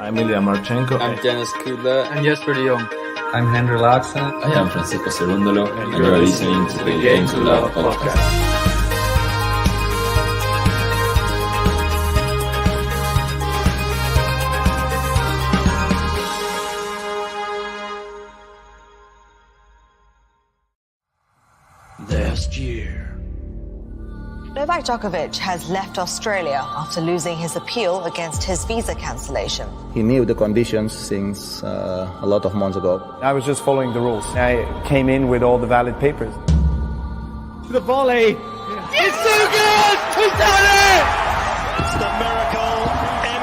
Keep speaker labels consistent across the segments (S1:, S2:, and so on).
S1: I'm Ilya Marchenko.
S2: I'm Dennis Kudla.
S3: I'm Jesper de Jong.
S4: I'm Henry Laaksen.
S5: I am Francisco Cerundolo, and you are listening to the Game to Love podcast.
S6: Last year,
S7: Novak Djokovic has left Australia after losing his appeal against his visa cancellation.
S8: He knew the conditions since a lot of months ago.
S9: I was just following the rules. I came in with all the valid papers.
S10: The volley! It's too good! He's done it!
S11: It's the miracle in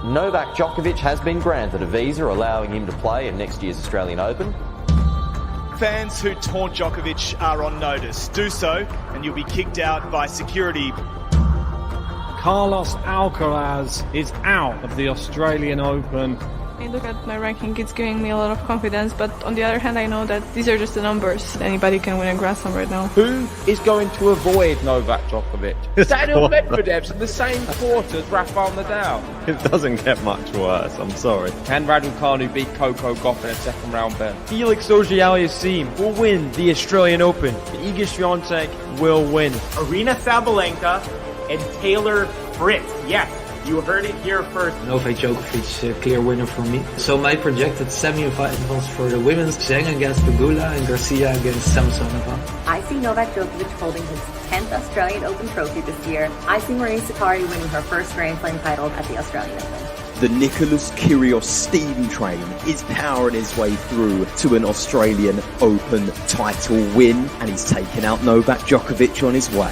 S11: Melbourne.
S12: Novak Djokovic has been granted a visa allowing him to play in next year's Australian Open.
S11: Fans who taunt Djokovic are on notice. Do so, and you'll be kicked out by security.
S10: Carlos Alcaraz is out of the Australian Open.
S13: I look at my ranking, it's giving me a lot of confidence, but on the other hand, I know that these are just the numbers. Anybody can win a Grand Slam right now.
S3: Who is going to avoid Novak Djokovic? Daniel Medvedev's in the same court as Rafael Nadal.
S14: It doesn't get much worse, I'm sorry.
S3: Can Raducanu beat Coco Gauff in a second round bet? Felix Auger-Aliassime will win the Australian Open. Iga Swiatek will win.
S15: Aryna SABALENKA and Taylor Fritz. Yes. You heard it here first.
S16: Novak Djokovic, clear winner for me. So my projected semi-finals for the women's: Zheng against Pegula and Garcia against Samsonova.
S17: I see Novak Djokovic holding his 10th Australian Open trophy this year. I see Maria Sakkari winning her first Grand Slam title at the Australian Open.
S18: The Nicholas Kyrgios steam train is powering his way through to an Australian Open title win, and he's taken out Novak Djokovic on his way.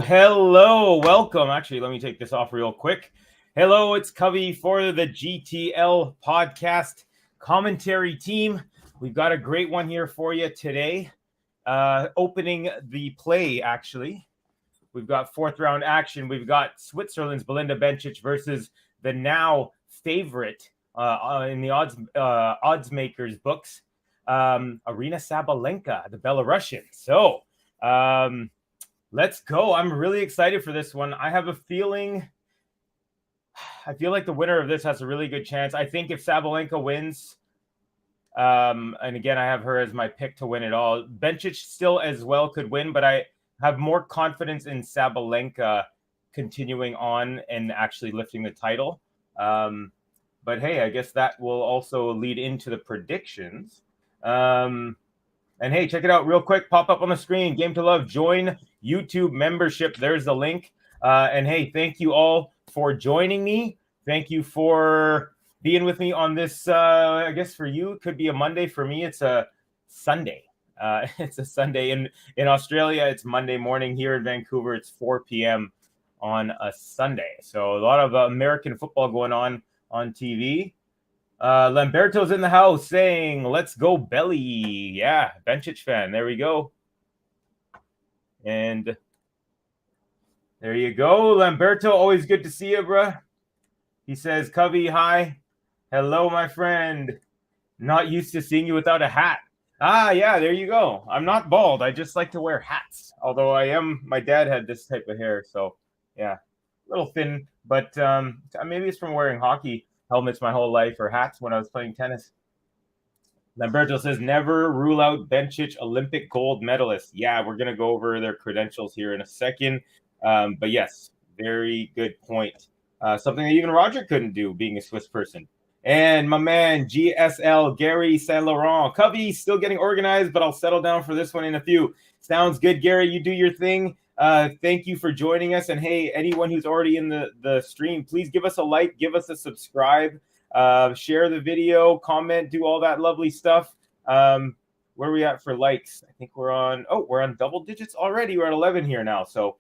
S19: Hello, welcome. Actually, let me take this off real quick. Hello, it's Covey for the GTL podcast commentary team. We've got a great one here for you today. Opening the play, actually. We've got fourth round action. We've got Switzerland's Belinda Bencic versus the now favorite in the odds makers books, Aryna Sabalenka, the Belarusian. So, let's go. I'm really excited for this one. I feel like the winner of this has a really good chance. I think if Sabalenka wins, and again, I have her as my pick to win it all. Bencic still as well could win, but I have more confidence in Sabalenka continuing on and actually lifting the title. But hey, I guess that will also lead into the predictions. And hey, check it out real quick. Pop up on the screen. Game to Love. Join YouTube membership. There's the link. And hey, thank you all for joining me. Thank you for being with me on this. I guess for you, it could be a Monday. For me, it's a Sunday. It's a Sunday. In Australia, it's Monday morning. Here in Vancouver, it's 4 p.m. on a Sunday. So a lot of American football going on TV. Lamberto's in the house saying, let's go Belly. Yeah, Bencic fan. There we go. And there you go. Lamberto, always good to see you, bruh. He says, Covey, hi. Hello, my friend. Not used to seeing you without a hat. Yeah, there you go. I'm not bald. I just like to wear hats. Although my dad had this type of hair. So, yeah, a little thin. But maybe it's from wearing hockey helmets my whole life or hats when I was playing tennis. Lamberto says, never rule out Bencic Olympic gold medalist. Yeah, we're going to go over their credentials here in a second. But yes, very good point. Something that even Roger couldn't do, being a Swiss person. And my man, GSL, Gary Saint Laurent. Covey, still getting organized, but I'll settle down for this one in a few. Sounds good, Gary. You do your thing. Thank you for joining us. And hey, anyone who's already in the stream, please give us a like, give us a subscribe, share the video, comment, do all that lovely stuff. Where are we at for likes? I think we're on double digits already. We're at 11 here now, so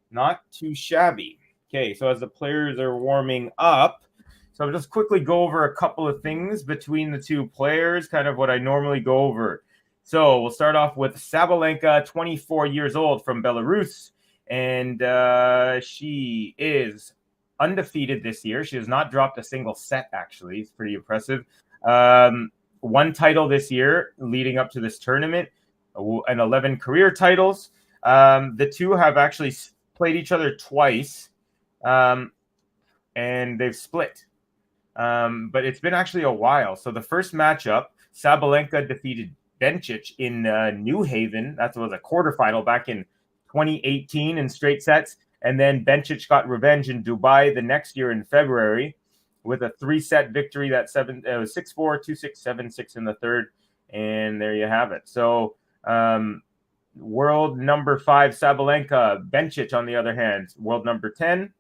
S19: not too shabby. Okay, so as the players are warming up, so I'll just quickly go over a couple of things between the two players, kind of what I normally go over. So we'll start off with Sabalenka, 24 years old, from Belarus. And she is undefeated this year. She has not dropped a single set, actually. It's pretty impressive. One title this year leading up to this tournament, and 11 career titles. The two have actually played each other twice, and they've split. But it's been actually a while. So the first matchup, Sabalenka defeated Bencic in New Haven. That was a quarterfinal back in 2018 in straight sets. And then Bencic got revenge in Dubai the next year in February with a 3-set victory. That 6-4, 2-6, 7-6 in the third. And there you have it. So world number 5, Sabalenka. Bencic, on the other hand, world number 10.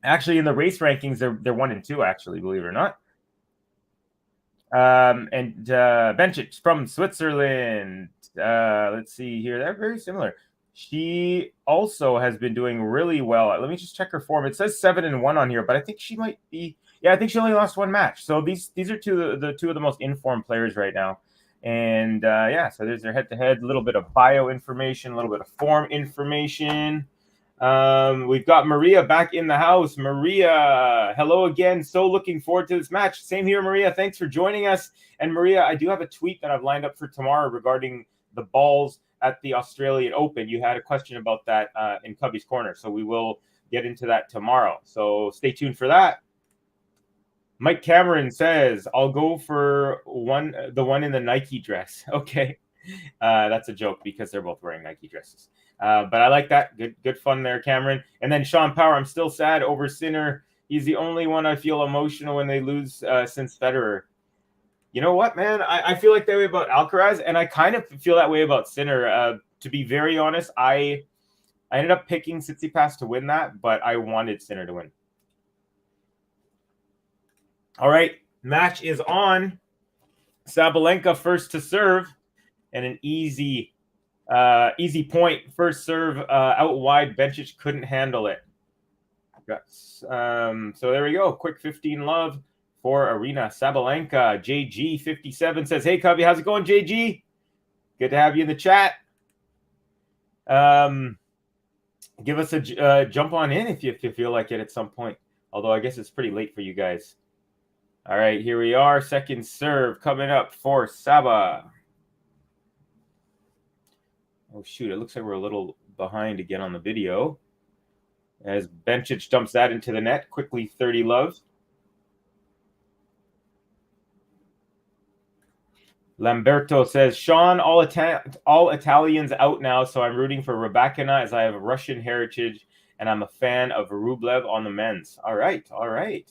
S19: Actually, in the race rankings, they're 1 and 2, actually, believe it or not. And Bencic from Switzerland. Let's see here. They're very similar. She also has been doing really well. Let me just check her form. It says 7-1 on here, but I think she might be. Yeah, I think she only lost 1 match. So these are two of the most informed players right now. And yeah, so there's their head-to-head. A little bit of bio information, a little bit of form information. We've got Maria back in the house. Maria, hello again. So looking forward to this match. Same here, Maria. Thanks for joining us. And Maria, I do have a tweet that I've lined up for tomorrow regarding the balls at the Australian Open. You had a question about that in Cubby's Corner, so we will get into that tomorrow. So stay tuned for that. Mike Cameron says, I'll go for the one in the Nike dress. Okay. That's a joke because they're both wearing Nike dresses. But I like that. Good fun there, Cameron. And then Sean Power, I'm still sad over Sinner. He's the only one I feel emotional when they lose since Federer. You know what, man? I feel like that way about Alcaraz, and I kind of feel that way about Sinner. To be very honest, I ended up picking Tsitsipas to win that, but I wanted Sinner to win. All right, match is on. Sabalenka first to serve, and an easy point. First serve out wide. Bencic couldn't handle it. So there we go. Quick 15 love for Aryna Sabalenka. JG57 says, hey, Cubby, how's it going, JG? Good to have you in the chat. Give us a jump on in if you feel like it at some point. Although I guess it's pretty late for you guys. All right, here we are. Second serve coming up for Saba. Oh, shoot. It looks like we're a little behind again on the video. As Bencic dumps that into the net. Quickly 30 love. Lamberto says, Sean, all Italians out now, so I'm rooting for Rybakina as I have a Russian heritage, and I'm a fan of Rublev on the men's. All right, all right.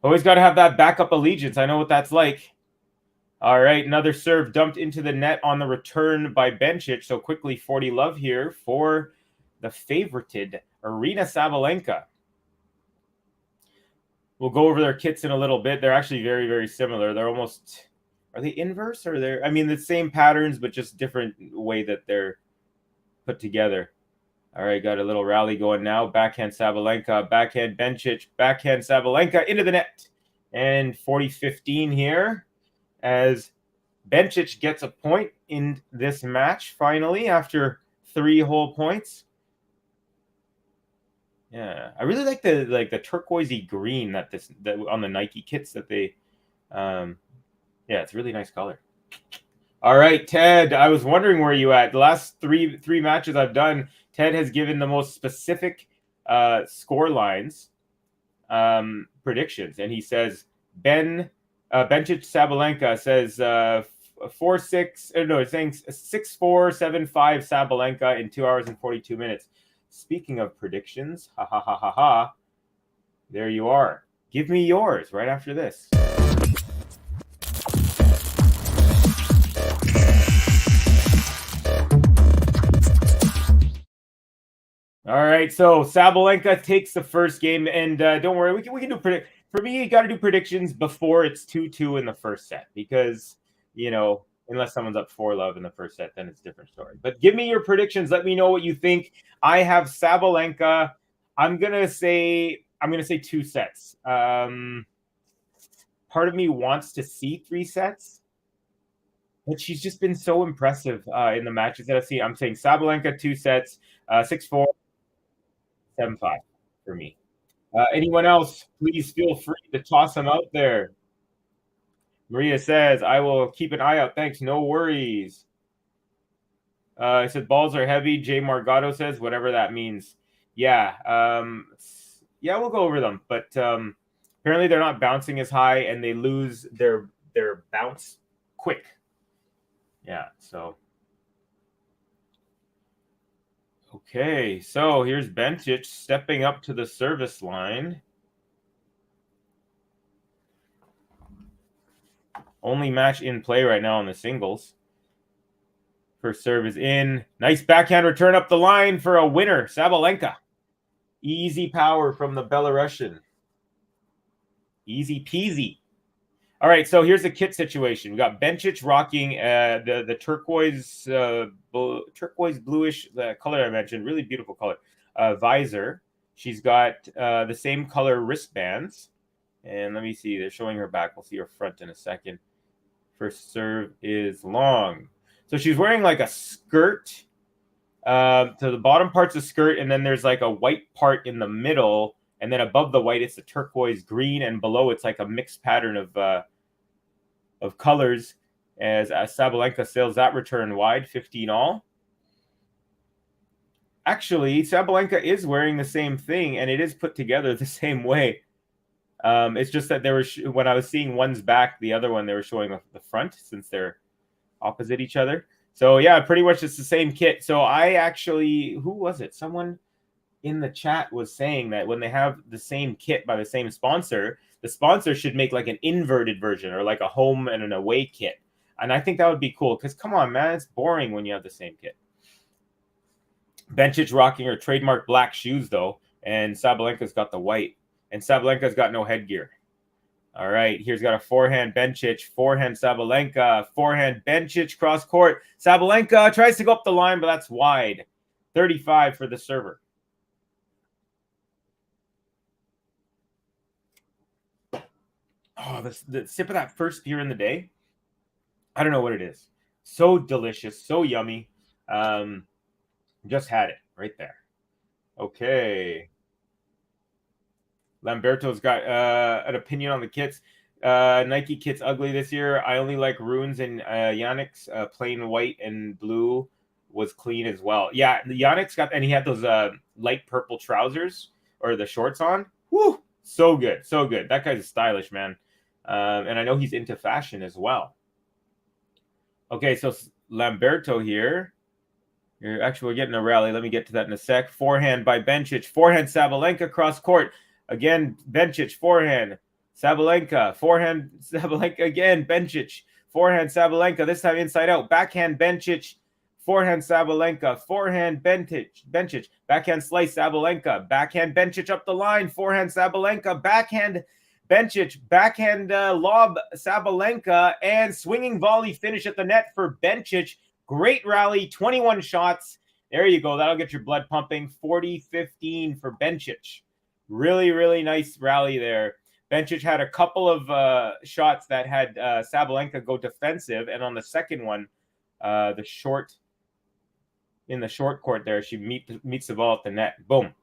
S19: Always got to have that backup allegiance. I know what that's like. All right, another serve dumped into the net on the return by Bencic. So quickly 40 love here for the favorited Aryna Sabalenka. We'll go over their kits in a little bit. They're actually very, very similar. They're almost, are they inverse or they're, I mean, the same patterns, but just different way that they're put together. All right, got a little rally going now. Backhand Sabalenka, backhand Bencic, backhand Sabalenka into the net. And 40-15 here as Bencic gets a point in this match finally after 3 whole points. Yeah, I really like the turquoisey green that on the Nike kits that they yeah, it's a really nice color. All right, Ted, I was wondering where you at. The last three matches I've done, Ted has given the most specific score lines predictions, and he says Bencic Sabalenka says 4-6. No, he's saying 6-4, 7-5 Sabalenka in 2 hours and 42 minutes. Speaking of predictions, ha ha ha ha ha. There you are. Give me yours right after this. All right, so Sabalenka takes the first game, and don't worry, we can do predict. For me, you got to do predictions before it's 2-2 in the first set because, you know, unless someone's up 4 love in the first set, then it's a different story. But give me your predictions. Let me know what you think. I have Sabalenka. I'm gonna say 2 sets. Part of me wants to see 3 sets, but she's just been so impressive in the matches that I've seen. I'm saying Sabalenka 2 sets, 6-4. 7-5 for me. Anyone else, please feel free to toss them out there. Maria says, I will keep an eye out. Thanks. No worries. I said balls are heavy. Jay Margado says, whatever that means. Yeah. Yeah, we'll go over them. But apparently they're not bouncing as high, and they lose their bounce quick. Yeah, so. Okay, so here's Bencic stepping up to the service line. Only match in play right now on the singles. First serve is in. Nice backhand return up the line for a winner, Sabalenka. Easy power from the Belarusian. Easy peasy. All right, so here's the kit situation. We got Bencic rocking the turquoise bluish, the color I mentioned, really beautiful color, visor. She's got the same color wristbands. And let me see, they're showing her back. We'll see her front in a second. First serve is long. So she's wearing like a skirt. So the bottom part's a skirt, and then there's like a white part in the middle. And then above the white, it's a turquoise green, and below it's like a mixed pattern of colors. As Sabalenka sails that return wide, 15 all. Actually, Sabalenka is wearing the same thing, and it is put together the same way. It's just that when I was seeing one's back, the other one they were showing the front, since they're opposite each other. So yeah, pretty much it's the same kit. So I actually, who was it? Someone in the chat was saying that when they have the same kit by the same sponsor, the sponsor should make like an inverted version, or like a home and an away kit. And I think that would be cool, because come on, man, it's boring when you have the same kit. Bencic rocking her trademark black shoes, though, and Sabalenka's got the white. And Sabalenka's got no headgear. All right, here's got a forehand Bencic, forehand Sabalenka, forehand Bencic, cross court. Sabalenka tries to go up the line, but that's wide. 35 for the server. Oh, the sip of that first beer in the day, I don't know what it is. So delicious, so yummy. Just had it right there. Okay. Lamberto's got an opinion on the kits. Nike kits ugly this year. I only like Runes and Yannick's plain white and blue was clean as well. Yeah, Yannick's got, and he had those light purple trousers or the shorts on. Woo, so good, so good. That guy's stylish, man. And I know he's into fashion as well. Okay, so Lamberto here. Actually, we're getting a rally. Let me get to that in a sec. Forehand by Bencic. Forehand Sabalenka cross court. Again, Bencic, forehand. Sabalenka, forehand Sabalenka again. Bencic, forehand Sabalenka. This time inside out. Backhand Bencic. Forehand Sabalenka. Forehand Bencic. Backhand slice Sabalenka. Backhand Bencic up the line. Forehand Sabalenka. Backhand Bencic. Backhand lob Sabalenka. And swinging volley finish at the net for Bencic. Great rally. 21 shots. There you go. That'll get your blood pumping. 40-15 for Bencic. Really, really nice rally there. Bencic had a couple of shots that had Sabalenka go defensive. And on the second one, in the short court there, she meets the ball at the net. Boom.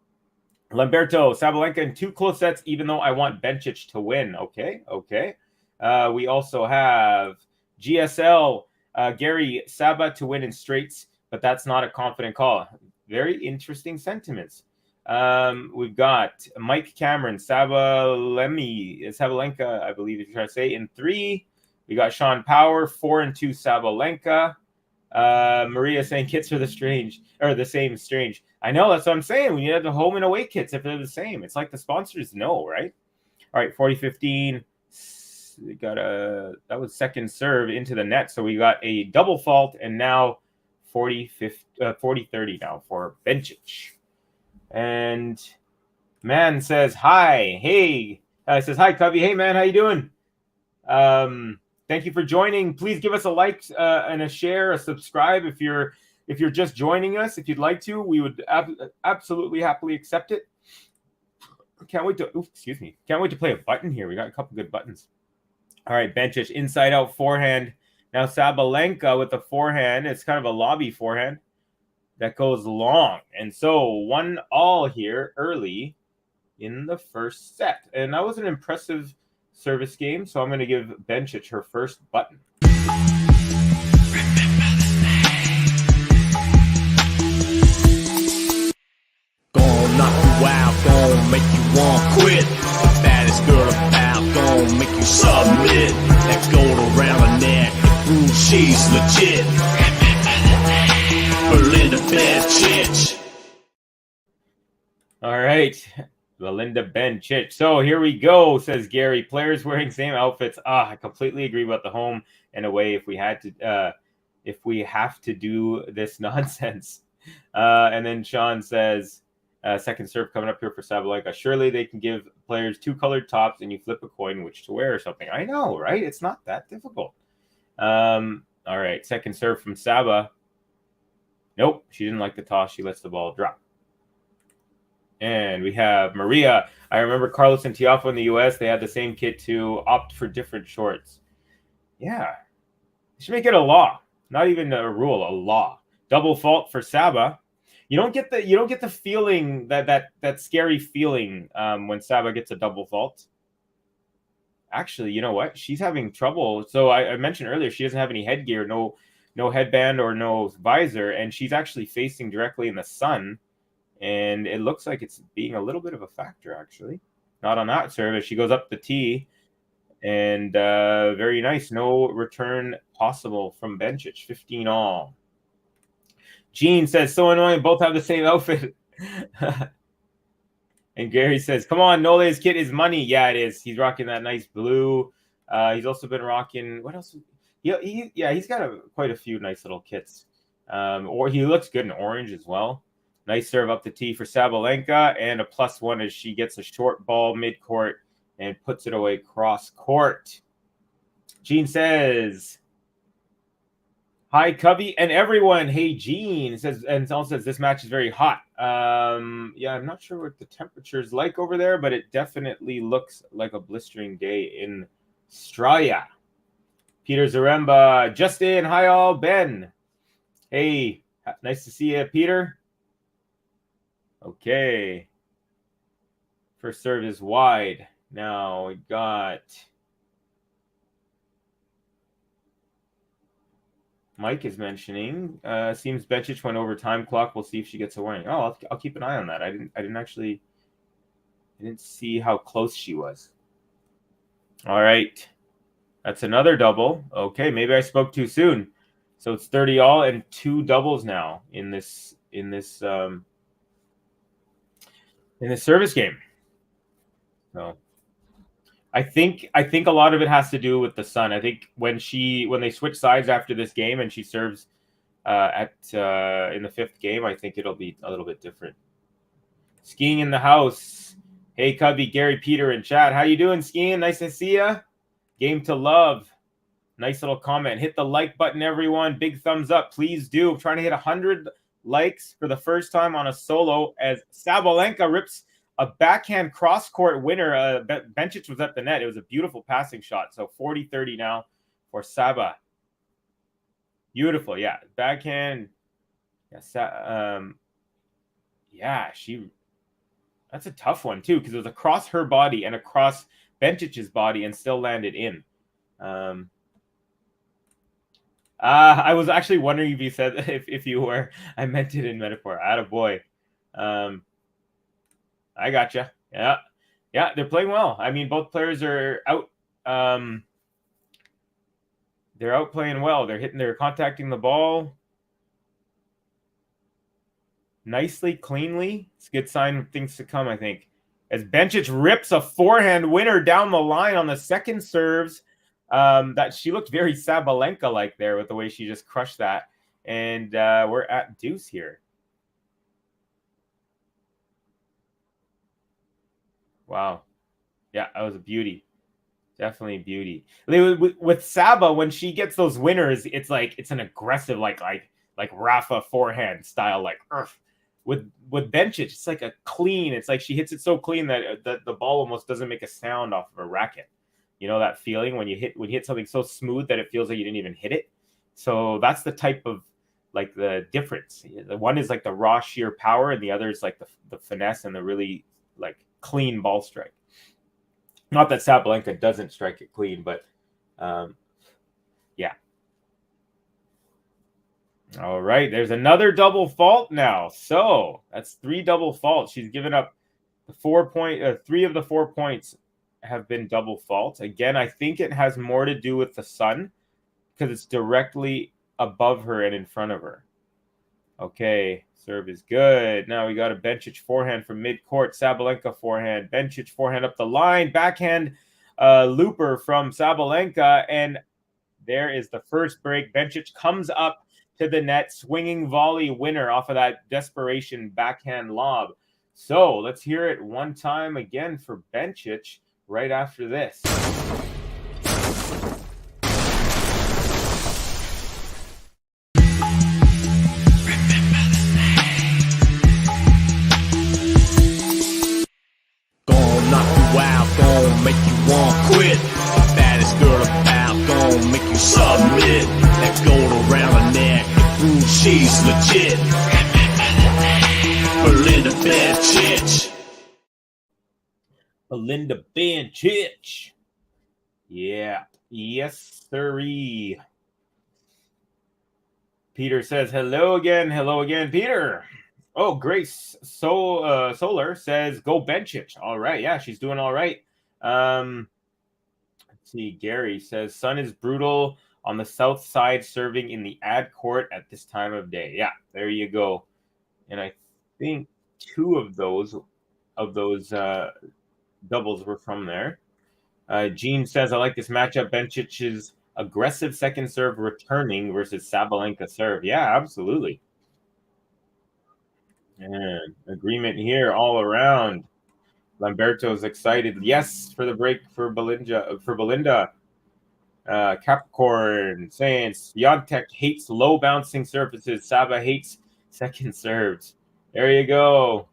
S19: Lamberto, Sabalenka in 2 close sets, even though I want Bencic to win. Okay. We also have GSL, Gary Saba to win in straights, but that's not a confident call. Very interesting sentiments. We've got Mike Cameron, Sabalenka, I believe if you're trying to say, in 3. We got Sean Power, 4 and 2 Sabalenka. Maria saying kits are the same strange. I know, that's what I'm saying. We need the home and away kits if they're the same. It's like the sponsors know, right? All right, 40-15. We got that was second serve into the net. So we got a double fault, and now 40-30 now for Bencic. And man says hi. Hey, says hi, Covey. Hey, man, how you doing? Thank you for joining. Please give us a like and a share, a subscribe if you're just joining us. If you'd like to, we would absolutely happily accept it. Can't wait to play a button here. We got a couple good buttons. All right, Bencic inside out forehand. Now Sabalenka with the forehand. It's kind of a lobby forehand. that goes long. And so 1-1 here early in the first set. And that was an impressive service game. So I'm going to give Bencic her first button.
S10: Gon' knock you out, gon' make you want quit. The baddest girl about, gon' make you submit. That gold around her neck, ooh, she's legit. Belinda Bencic.
S19: All right, Belinda Bencic. So here we go, says Gary. Players wearing same outfits. I completely agree about the home and away. If we have to do this nonsense. And then Sean says, second serve coming up here for Sabalenka. Surely they can give players 2 colored tops and you flip a coin which to wear or something. I know, right? It's not that difficult. All right, second serve from Saba. Nope, she didn't like the toss. She lets the ball drop. And we have Maria. I remember Carlos and Tiafoe in the U.S. They had the same kit to opt for different shorts. Yeah, they should make it a law, not even a rule, a law. Double fault for Saba. You don't get the feeling that scary feeling when Saba gets a double fault. Actually, you know what? She's having trouble. So I mentioned earlier she doesn't have any headgear, no headband or no visor, and she's actually facing directly in the sun. And it looks like it's being a little bit of a factor, actually. Not on that service. She goes up the tee, and very nice. No return possible from Bencic. 15-all. Gene says, so annoying. Both have the same outfit. And Gary says, come on, Nole's kit is money. Yeah, it is. He's rocking that nice blue. He's also been rocking, what else? He's got quite a few nice little kits. Or he looks good in orange as well. Nice serve up the tee for Sabalenka, and a +1 as she gets a short ball mid-court and puts it away cross-court. Gene says, hi, Cubby and everyone. Hey, Gene says, and also says this match is very hot. Yeah, I'm not sure what the temperature is like over there, but it definitely looks like a blistering day in Australia. Peter Zaremba, Justin, hi all, Ben. Hey, nice to see you, Peter. Okay. First serve is wide. Now we got Mike is mentioning. Seems Bencic went over time clock. We'll see if she gets a warning. Oh, I'll keep an eye on that. I didn't see how close she was. All right. That's another double. Okay, maybe I spoke too soon. So it's 30-all and 2 doubles now in this service game. So I think a lot of it has to do with the sun. I think when they switch sides after this game and she serves in the 5th game, I think it'll be a little bit different. Skiing in the house. Hey, Cubby, Gary, Peter, and Chad. How you doing, Skiing? Nice to see ya. Game to love. Nice little comment. Hit the like button, everyone. Big thumbs up. Please do. I'm trying to hit 100 likes for the first time on a solo as Sabalenka rips a backhand cross-court winner. Bencic was at the net. It was a beautiful passing shot. So 40-30 now for Saba. Beautiful. Yeah. Backhand. That's a tough one too, because it was across her body and across Bencic's body and still landed in. I was actually wondering if you said if you were. I meant it in metaphor. Attaboy. I gotcha. Yeah, they're playing well. I mean, both players are out. They're out playing well. They're contacting the ball nicely, cleanly. It's a good sign of things to come, I think. As Bencic rips a forehand winner down the line on the second serves. That she looked very Sabalenka-like there with the way she just crushed that. And we're at deuce here. Wow. Yeah, that was a beauty. Definitely a beauty. With Saba, when she gets those winners, it's like it's an aggressive, like Rafa forehand style, like earth. With Bencic, it's like a clean. It's like she hits it so clean that the ball almost doesn't make a sound off of a racket. You know that feeling when you hit something so smooth that it feels like you didn't even hit it. So that's the type of like the difference. The one is like the raw sheer power, and the other is like the finesse and the really like clean ball strike. Not that Sabalenka doesn't strike it clean, but yeah. All right, there's another double fault now. So that's 3 double faults. She's given up the 3 of the 4 points have been double faults. Again, I think it has more to do with the sun because it's directly above her and in front of her. Okay, serve is good. Now we got a Bencic forehand from mid-court. Sabalenka forehand. Bencic forehand up the line. Backhand looper from Sabalenka. And there is the first break. Bencic comes up to the net. Swinging volley winner off of that desperation backhand lob. So let's hear it one time again for Bencic right after this.
S10: Gon' knock you out, gon' make you want quit. Baddest girl about, gon' make you submit. That gold around her neck, prove she's legit. Belinda Bencic.
S19: Belinda Bencic. Yeah. Yes, sirree. Peter says, hello again. Hello again, Peter. Oh, Grace Solar says, go Bencic. All right. Yeah, she's doing all right. Let's see. Gary says, sun is brutal on the south side, serving in the ad court at this time of day. Yeah, there you go. And I think 2 of those doubles were from there. Gene says, I like this matchup. Bencic's aggressive second serve returning versus Sabalenka serve. Yeah, absolutely. And agreement here all around. Lamberto's excited. Yes, for the break for Belinda. Capricorn saying Swiatek hates low bouncing surfaces. Saba hates second serves. There you go.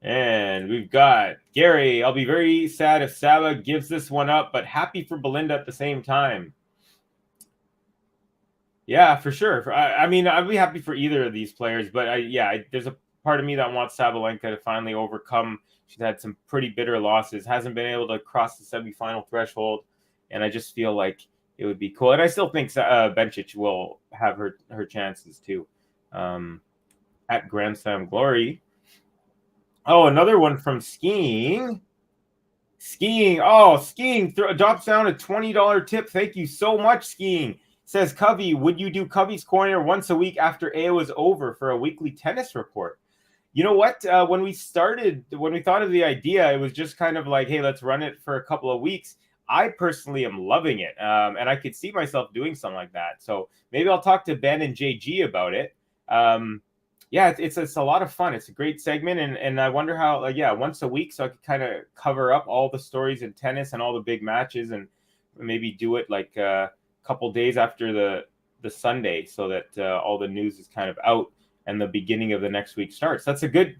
S19: And we've got Gary. I'll be very sad if Saba gives this one up, but happy for Belinda at the same time. Yeah, for sure. I mean, I'd be happy for either of these players, but there's a part of me that wants Sabalenka to finally overcome. She's had some pretty bitter losses, hasn't been able to cross the semifinal threshold, and I just feel like it would be cool. And I still think Bencic will have her chances too at Grand Slam glory. Oh, another one from skiing. Skiing drops down a $20 tip. Thank you so much, skiing. Says Covey, would you do Covey's Corner once a week after AO is over for a weekly tennis report? You know what? When we thought of the idea, it was just kind of like, hey, let's run it for a couple of weeks. I personally am loving it, and I could see myself doing something like that. So maybe I'll talk to Ben and JG about it. It's a lot of fun. It's a great segment, and I wonder how, once a week, so I could kind of cover up all the stories in tennis and all the big matches, and maybe do it like a couple days after the Sunday, so that all the news is kind of out and the beginning of the next week starts. That's a good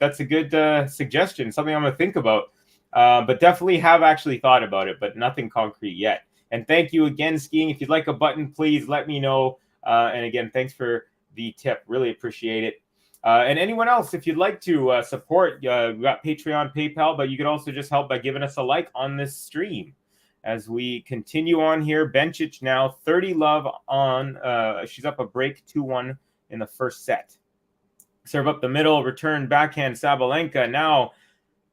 S19: suggestion, something I'm gonna think about. But definitely have actually thought about it, but nothing concrete yet. And thank you again, skiing. If you'd like a button, please let me know. And again, thanks for the tip. Really appreciate it. And anyone else, if you'd like to support, we've got Patreon, PayPal, but you can also just help by giving us a like on this stream. As we continue on here, Bencic now 30 love on. She's up a break 2-1 in the first set. Serve up the middle, return backhand Sabalenka. Now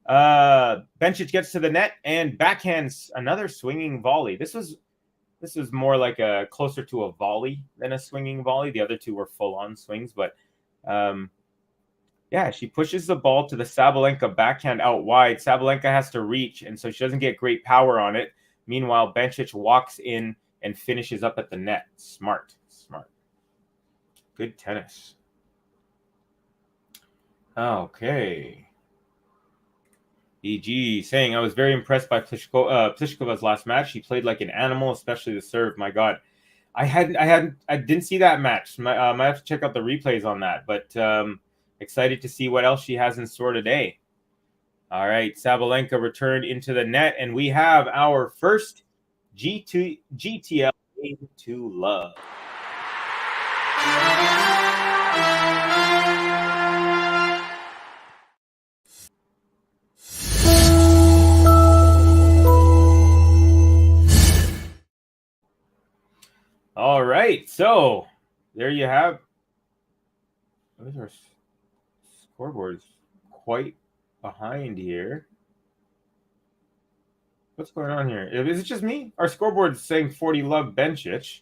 S19: Bencic gets to the net and backhands another swinging volley. This was more like a closer to a volley than a swinging volley. The other two were full-on swings, but she pushes the ball to the Sabalenka backhand out wide. Sabalenka has to reach, and so she doesn't get great power on it. Meanwhile, Bencic walks in and finishes up at the net. Smart. Good tennis. Okay. EG saying, I was very impressed by Pliškova's last match. She played like an animal, especially the serve. My God. I didn't see that match. Might have to check out the replays on that, but excited to see what else she has in store today. All right, Sabalenka returned into the net, and we have our first GTL Game to Love. All right, so there you have. Those are scoreboards quite behind here. What's going on here? Is it just me? Our scoreboard's saying 40 love Bencic.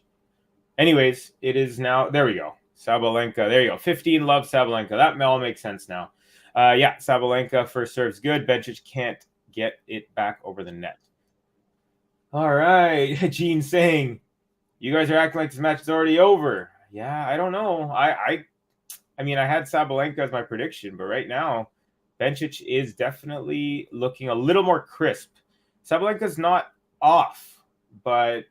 S19: Anyways, it is now. There we go. Sabalenka. There you go. 15 love Sabalenka. That all makes sense now. Yeah, Sabalenka first serves good. Bencic can't get it back over the net. All right. Gene saying, you guys are acting like this match is already over. Yeah, I don't know. I mean, I had Sabalenka as my prediction, but right now, Bencic is definitely looking a little more crisp. Sabalenka's not off, but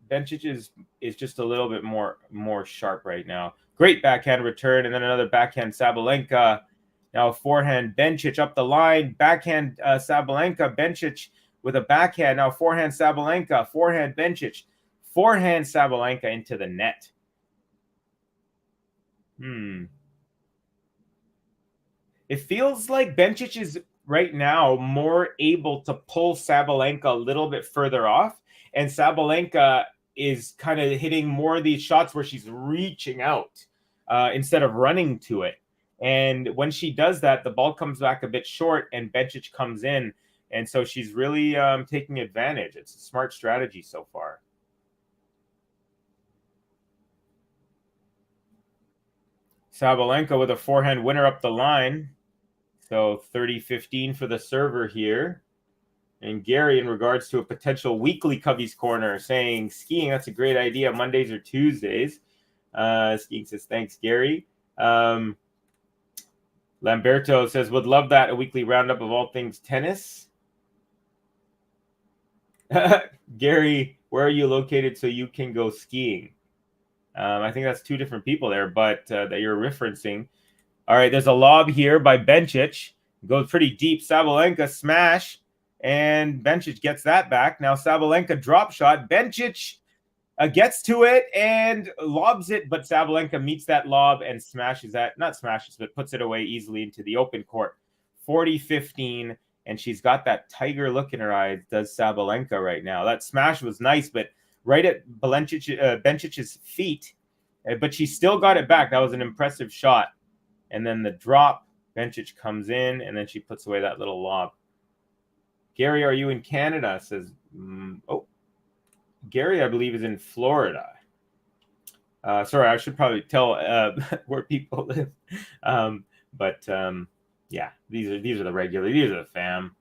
S19: Bencic is just a little bit more sharp right now. Great backhand return, and then another backhand Sabalenka. Now forehand Bencic up the line. Backhand Sabalenka. Bencic with a backhand. Now forehand Sabalenka. Forehand Bencic. Forehand Sabalenka into the net. It feels like Bencic is right now more able to pull Sabalenka a little bit further off, and Sabalenka is kind of hitting more of these shots where she's reaching out instead of running to it. And when she does that, the ball comes back a bit short and Bencic comes in. And so she's really taking advantage. It's a smart strategy so far. Sabalenka with a forehand winner up the line. So 30-15 for the server here. And Gary, in regards to a potential weekly Covey's Corner, saying, skiing, that's a great idea, Mondays or Tuesdays. Skiing says, thanks, Gary. Lamberto says, would love that, a weekly roundup of all things tennis. Gary, where are you located so you can go skiing? I think that's two different people there, but that you're referencing. All right, there's a lob here by Bencic. Goes pretty deep. Sabalenka smash, and Bencic gets that back. Now Sabalenka drop shot. Bencic gets to it and lobs it, but Sabalenka meets that lob and smashes that. Not smashes, but puts it away easily into the open court. 40-15, and she's got that tiger look in her eyes, does Sabalenka right now. That smash was nice, but right at Bencic's feet, but she still got it back. That was an impressive shot. And then the drop, Bencic comes in, and then she puts away that little lob. Gary, are you in Canada? Says, Gary, I believe, is in Florida. Sorry, I should probably tell where people live. Yeah, these are the regular. These are the fam.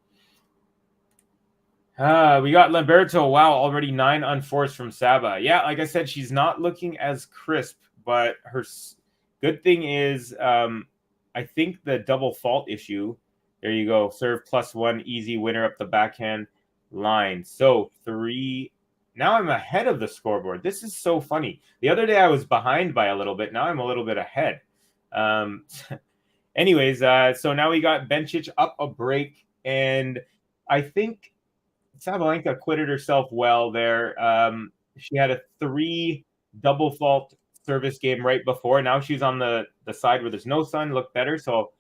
S19: We got Lamberto. Wow, already 9 unforced from Saba. Yeah, like I said, she's not looking as crisp, but her good thing is, I think the double fault issue. There you go. Serve +1, easy winner up the backhand line. So 3. Now I'm ahead of the scoreboard. This is so funny. The other day I was behind by a little bit. Now I'm a little bit ahead. Anyways, so now we got Bencic up a break, and I think Sabalenka acquitted herself well there. She had a 3 double fault service game right before. Now she's on the side where there's no sun, look better. So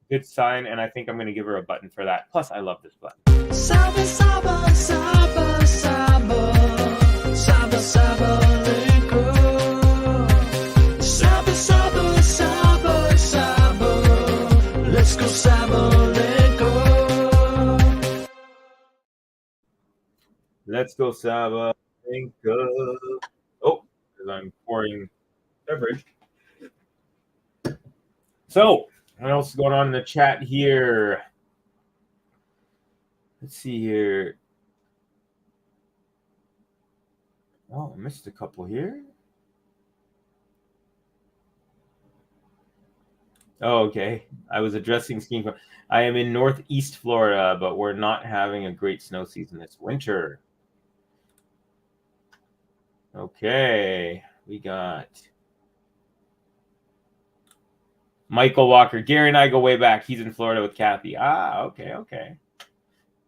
S19: good sign, and I think I'm going to give her a button for that. Plus, I love this button.
S10: Saba, Saba, Saba, Saba, Saba, Sabalenka. Saba, Saba, Saba, Saba, let's go Sabalenka.
S19: Let's go Sabalenka. Oh, because I'm pouring beverage. So, what else is going on in the chat here? Let's see here. Oh, I missed a couple here. Oh, okay. I was addressing skiing. I am in Northeast Florida, but we're not having a great snow season this winter. Okay, we got Michael Walker. Gary and I go way back. He's in Florida with Kathy. Okay.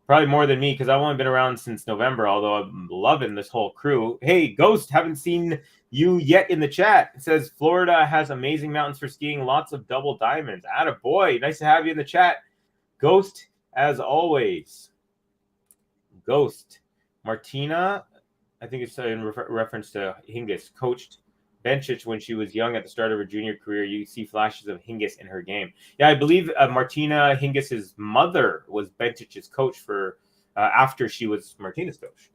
S19: Probably more than me because I've only been around since November, although I'm loving this whole crew. Hey, Ghost, haven't seen you yet in the chat. It says Florida has amazing mountains for skiing, lots of double diamonds. Attaboy. Nice to have you in the chat. Ghost, as always. Ghost. Martina, I think it's in reference to Hingis, coached Bencic when she was young at the start of her junior career. You see flashes of Hingis in her game. Yeah, I believe Martina Hingis's mother was Bencic's coach for after she was Martina's coach.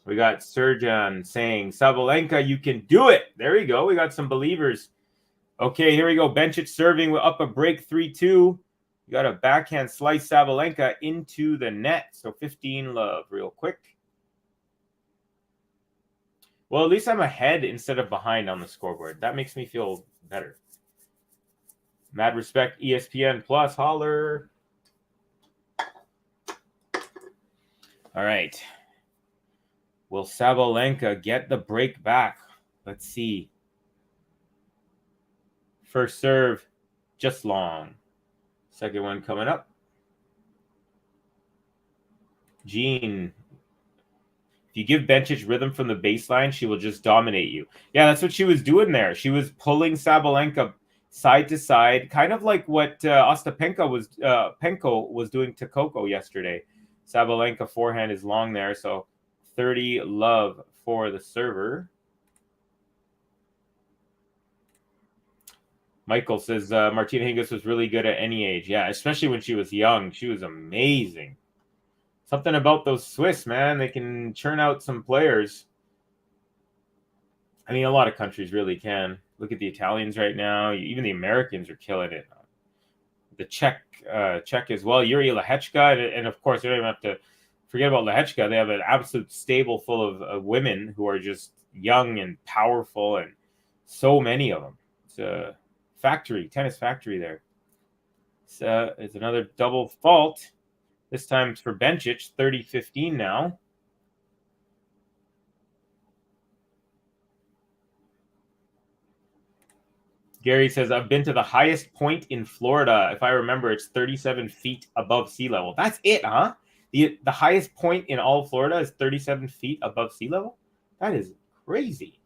S19: We got Serjan saying, Sabalenka, you can do it. There you go. We got some believers. Okay, here we go. Bencic serving up a break 3-2. You got a backhand slice Sabalenka into the net. So 15 love real quick. Well, at least I'm ahead instead of behind on the scoreboard. That makes me feel better. Mad respect, ESPN Plus, holler. All right. Will Sabalenka get the break back? Let's see. First serve, just long. Second one coming up. Jean. If you give Bencic rhythm from the baseline, she will just dominate you. Yeah, that's what she was doing there. She was pulling Sabalenka side to side, kind of like what Penko was doing to Coco yesterday. Sabalenka forehand is long there, so 30 love for the server. Michael says Martina Hingis was really good at any age. Yeah, especially when she was young. She was amazing. Something about those Swiss, man. They can churn out some players. I mean, a lot of countries really can. Look at the Italians right now. Even the Americans are killing it. The Czech as well. Yuri Lehechka. And of course, they don't even have to forget about Lehechka. They have an absolute stable full of women who are just young and powerful, and so many of them. It's a factory, tennis factory there. So it's another double fault. This time it's for Bencic, 30-15 now. Gary says, I've been to the highest point in Florida. If I remember, it's 37 feet above sea level. That's it, huh? The highest point in all of Florida is 37 feet above sea level? That is crazy.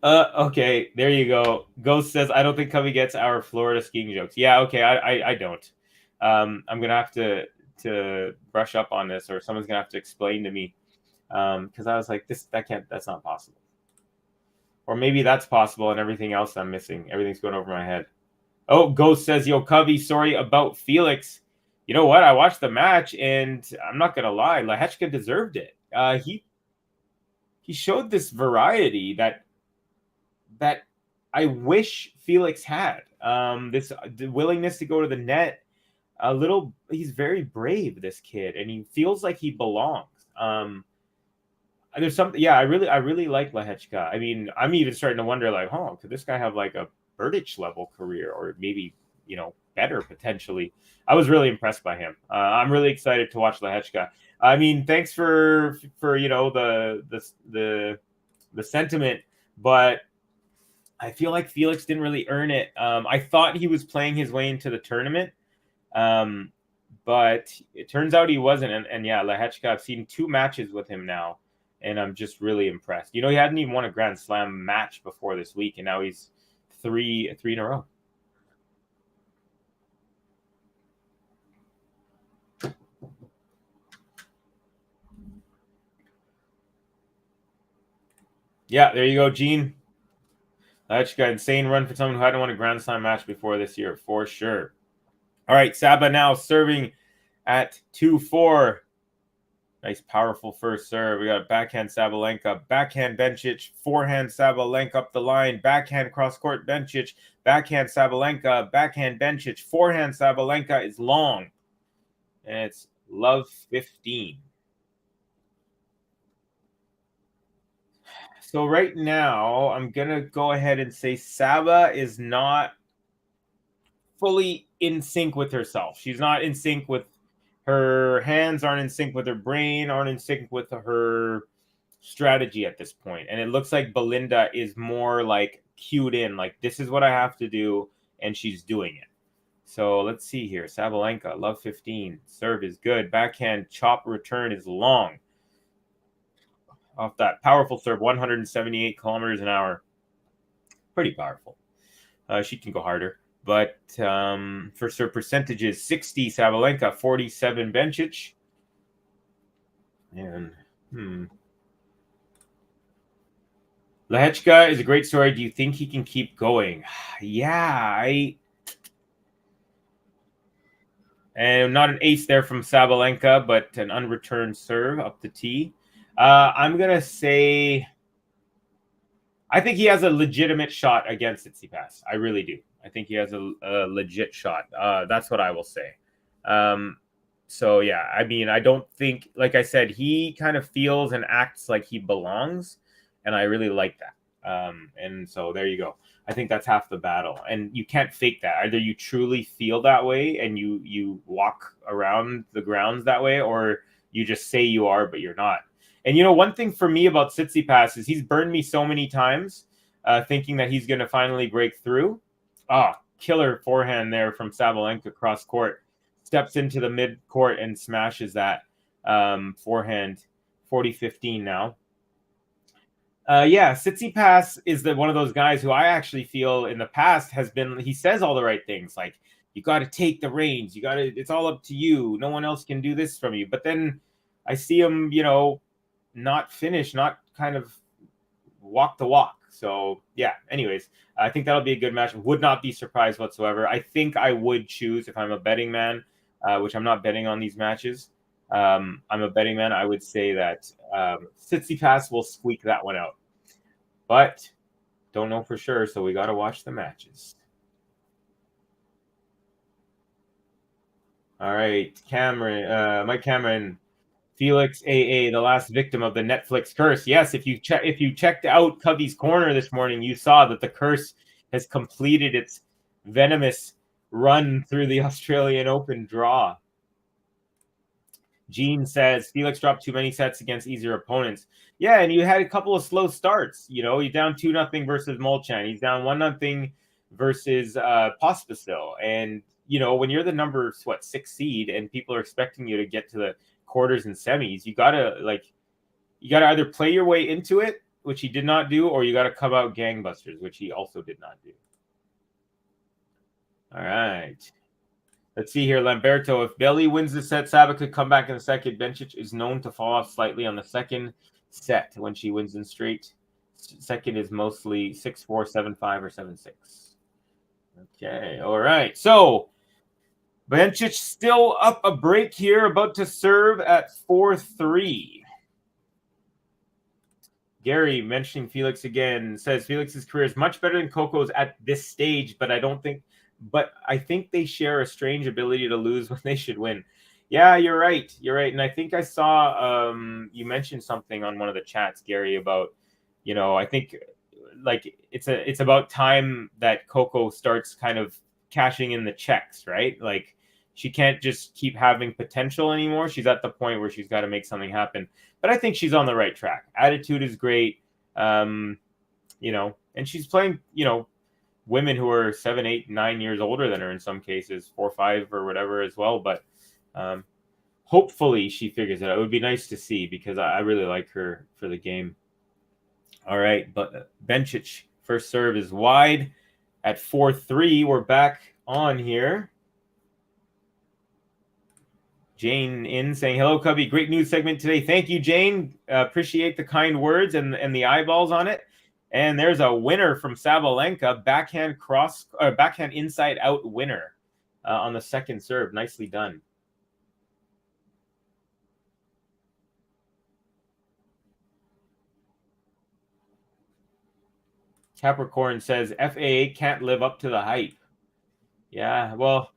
S19: Okay, there you go. Ghost says, I don't think Covey gets our Florida skiing jokes. Yeah, okay, I don't. I'm going to have to brush up on this, or someone's going to have to explain to me. Because I was like, that's not possible. Or maybe that's possible and everything else I'm missing. Everything's going over my head. Oh, Ghost says, yo, Covey, sorry about Felix. You know what? I watched the match, and I'm not going to lie. Lehechka deserved it. He showed this variety that I wish Felix had. This willingness to go to the net. He's very brave, this kid, and he feels like he belongs. There's something, yeah, I really like Lehechka. I mean, I'm even starting to wonder, like, could this guy have like a Berdych level career, or maybe, better potentially? I was really impressed by him. I'm really excited to watch Lehechka. I mean, thanks for the sentiment, but I feel like Felix didn't really earn it. I thought he was playing his way into the tournament, but it turns out he wasn't. And yeah, Lehechka, I've seen 2 matches with him now, and I'm just really impressed. He hadn't even won a Grand Slam match before this week, and now he's three in a row. Yeah, there you go, Gene. Lehechka, insane run for someone who hadn't won a Grand Slam match before this year, for sure. All right, Saba now serving at 2-4. Nice, powerful first serve. We got backhand Sabalenka, backhand Bencic, forehand Sabalenka up the line, backhand cross-court Bencic, backhand Sabalenka, backhand Bencic, forehand Sabalenka is long. And it's love 15. So right now, I'm going to go ahead and say Saba is not fully in sync with herself. She's not in sync with her hands, aren't in sync with her brain, aren't in sync with her strategy at this point. And it looks like Belinda is more like cued in, like, this is what I have to do, and she's doing it. So let's see here. Sabalenka, love 15. Serve is good. Backhand chop return is long. Off that powerful serve, 178 kilometers an hour. Pretty powerful. She can go harder. But for serve percentages, 60 Sabalenka, 47 Bencic. And Lehechka is a great story. Do you think he can keep going? Yeah, and not an ace there from Sabalenka, but an unreturned serve up the tee. I'm going to say I think he has a legitimate shot against Tsitsipas. I really do. I think he has a legit shot. That's what I will say. So, yeah, I mean, I don't think, like I said, he kind of feels and acts like he belongs, and I really like that. And so there you go. I think that's half the battle, and you can't fake that. Either you truly feel that way and you walk around the grounds that way, or you just say you are, but you're not. And, one thing for me about Tsitsipas is he's burned me so many times thinking that he's going to finally break through. Killer forehand there from Sabalenka cross court. Steps into the mid-court and smashes that forehand. 40-15 now. Tsitsipas is one of those guys who I actually feel in the past he says all the right things. Like, you got to take the reins. It's all up to you. No one else can do this from you. But then I see him, not finish, not kind of walk the walk. So, yeah, anyways, I think that'll be a good match. Would not be surprised whatsoever. I think I would choose, if I'm a betting man, which I'm not betting on these matches. I'm a betting man. I would say that Tsitsipas will squeak that one out. But don't know for sure, so we got to watch the matches. All right, Mike Cameron. Felix AA, the last victim of the Netflix curse. Yes, if you checked out Covey's Corner this morning, you saw that the curse has completed its venomous run through the Australian Open draw. Gene says Felix dropped too many sets against easier opponents. Yeah, and you had a couple of slow starts. You're down 2-0 versus Molchan. He's down 1-0 versus Pospisil. And when you're the number 6 seed and people are expecting you to get to the quarters and semis, you gotta either play your way into it, which he did not do, or you gotta come out gangbusters, which he also did not do. All right, let's see here. Lamberto, if Belly wins the set, Saba could come back in the second. Bencic is known to fall off slightly on the second set when she wins in straight. Second is mostly 6-4, 7-5, or 7-6. Okay, all right, so Bencic still up a break here, about to serve at 4-3. Gary, mentioning Felix again, says Felix's career is much better than Coco's at this stage, but I think they share a strange ability to lose when they should win. Yeah, you're right. And I think I saw you mentioned something on one of the chats, Gary, about, I think like it's about time that Coco starts kind of cashing in the checks, right? Like, she can't just keep having potential anymore. She's at the point where she's got to make something happen. But I think she's on the right track. Attitude is great. And she's playing, women who are 7, 8, 9 years older than her in some cases, 4, 5 or whatever as well. But hopefully she figures it out. It would be nice to see because I really like her for the game. All right, but Bencic first serve is wide at 4-3. We're back on here. Jane in saying, hello, Cubby. Great news segment today. Thank you, Jane. Appreciate the kind words and the eyeballs on it. And there's a winner from Sabalenka, backhand inside out winner on the second serve. Nicely done. Capricorn says FAA can't live up to the hype. Yeah, well,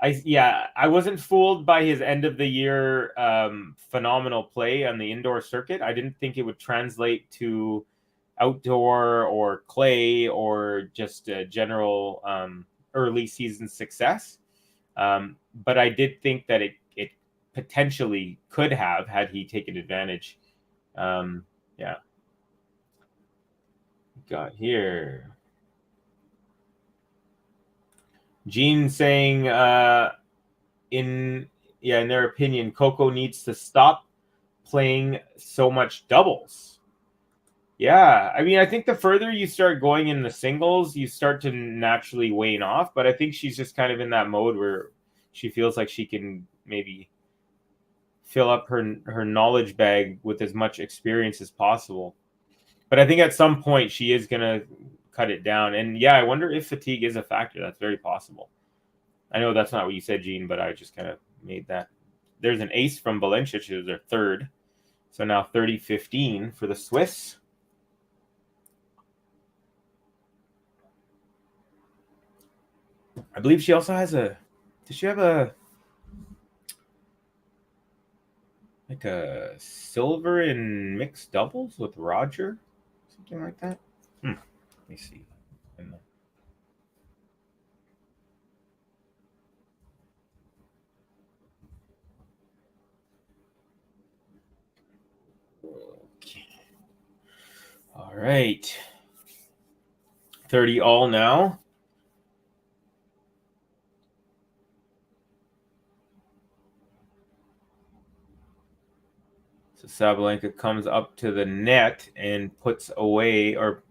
S19: I wasn't fooled by his end of the year phenomenal play on the indoor circuit. I didn't think it would translate to outdoor or clay or just a general early season success. But I did think that it potentially could have had he taken advantage. Yeah. Got here. Gene saying in their opinion, Coco needs to stop playing so much doubles. Yeah, I mean, I think the further you start going in the singles, you start to naturally wane off. But I think she's just kind of in that mode where she feels like she can maybe fill up her knowledge bag with as much experience as possible. But I think at some point she is going to cut it down. And yeah, I wonder if fatigue is a factor. That's very possible. I know that's not what you said, Gene, but I just kind of made that. There's an ace from Bencic, who's their third. So now 30-15 for the Swiss. I believe she also has does she have a silver in mixed doubles with Roger? Something like that? Let me see. Okay. All right. 30 all now. So Sabalenka comes up to the net and puts away or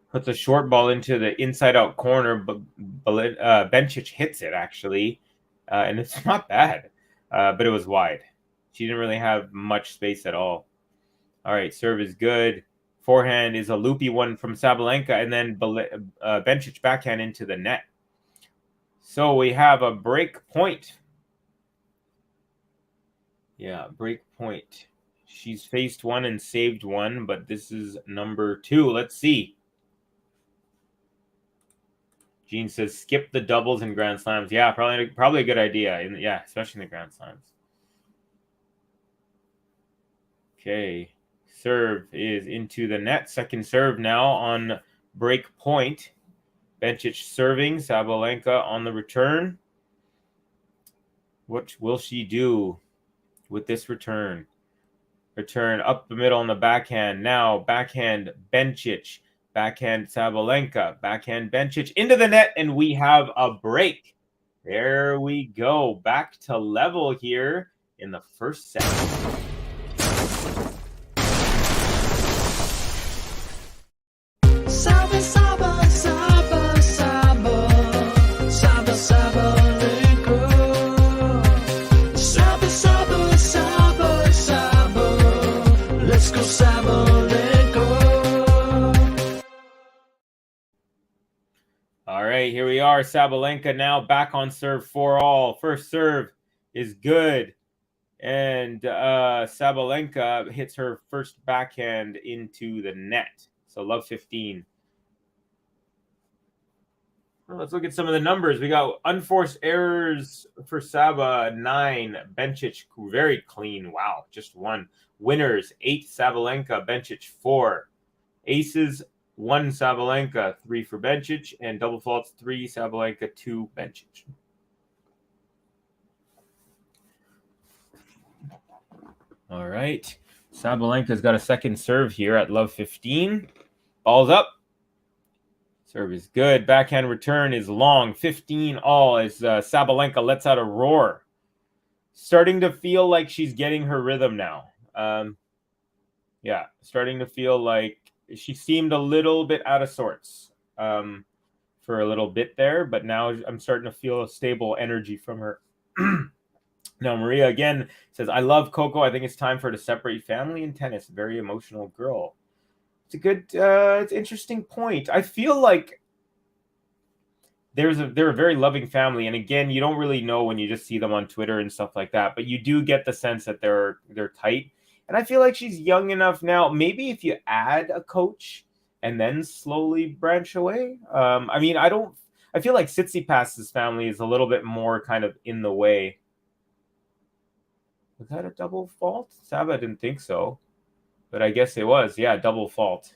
S19: puts a short ball into the inside-out corner, but Bencic hits it, actually. And it's not bad, but it was wide. She didn't really have much space at all. All right, serve is good. Forehand is a loopy one from Sabalenka, and then Bencic backhand into the net. So we have a break point. Yeah, break point. She's faced one and saved one, but this is number 2. Let's see. Gene says skip the doubles in Grand Slams. Yeah, probably a good idea. Yeah, especially in the Grand Slams. Okay. Serve is into the net. Second serve now on break point. Bencic serving. Sabalenka on the return. What will she do with this return? Return up the middle on the backhand. Now backhand Bencic. Backhand Sabalenka. Backhand Bencic into the net, and we have a break. There we go. Back to level here in the first set.
S10: Saba, Saba, Saba, Saba, Saba, Sabalenka. Saba, Saba, Saba, Saba, let's go Sabalenka.
S19: All right, here we are. Sabalenka now back on serve 4-all. First serve is good. And Sabalenka hits her first backhand into the net. So love 15. Well, let's look at some of the numbers. We got unforced errors for Saba, 9. Bencic, very clean. Wow, just 1. Winners, 8 Sabalenka, Bencic, 4. Aces, 1 Sabalenka, 3 for Bencic. And double faults, 3 Sabalenka, 2 Bencic. All right. Sabalenka's got a second serve here at love 15. Ball's up. Serve is good. Backhand return is long. 15-all as Sabalenka lets out a roar. Starting to feel like she's getting her rhythm now. Yeah, starting to feel like she seemed a little bit out of sorts for a little bit there, but now I'm starting to feel a stable energy from her. Now, Maria again says, I love Coco. I think it's time for her to separate family and tennis. Very emotional girl. It's a good, it's an interesting point. I feel like they're a very loving family. And again, you don't really know when you just see them on Twitter and stuff like that, but you do get the sense that they're tight. And I feel like she's young enough now. Maybe if you add a coach and then slowly branch away. I mean, I feel like Tsitsipas's family is a little bit more kind of in the way. Was that a double fault? Saba didn't think so, but I guess it was. Yeah, double fault.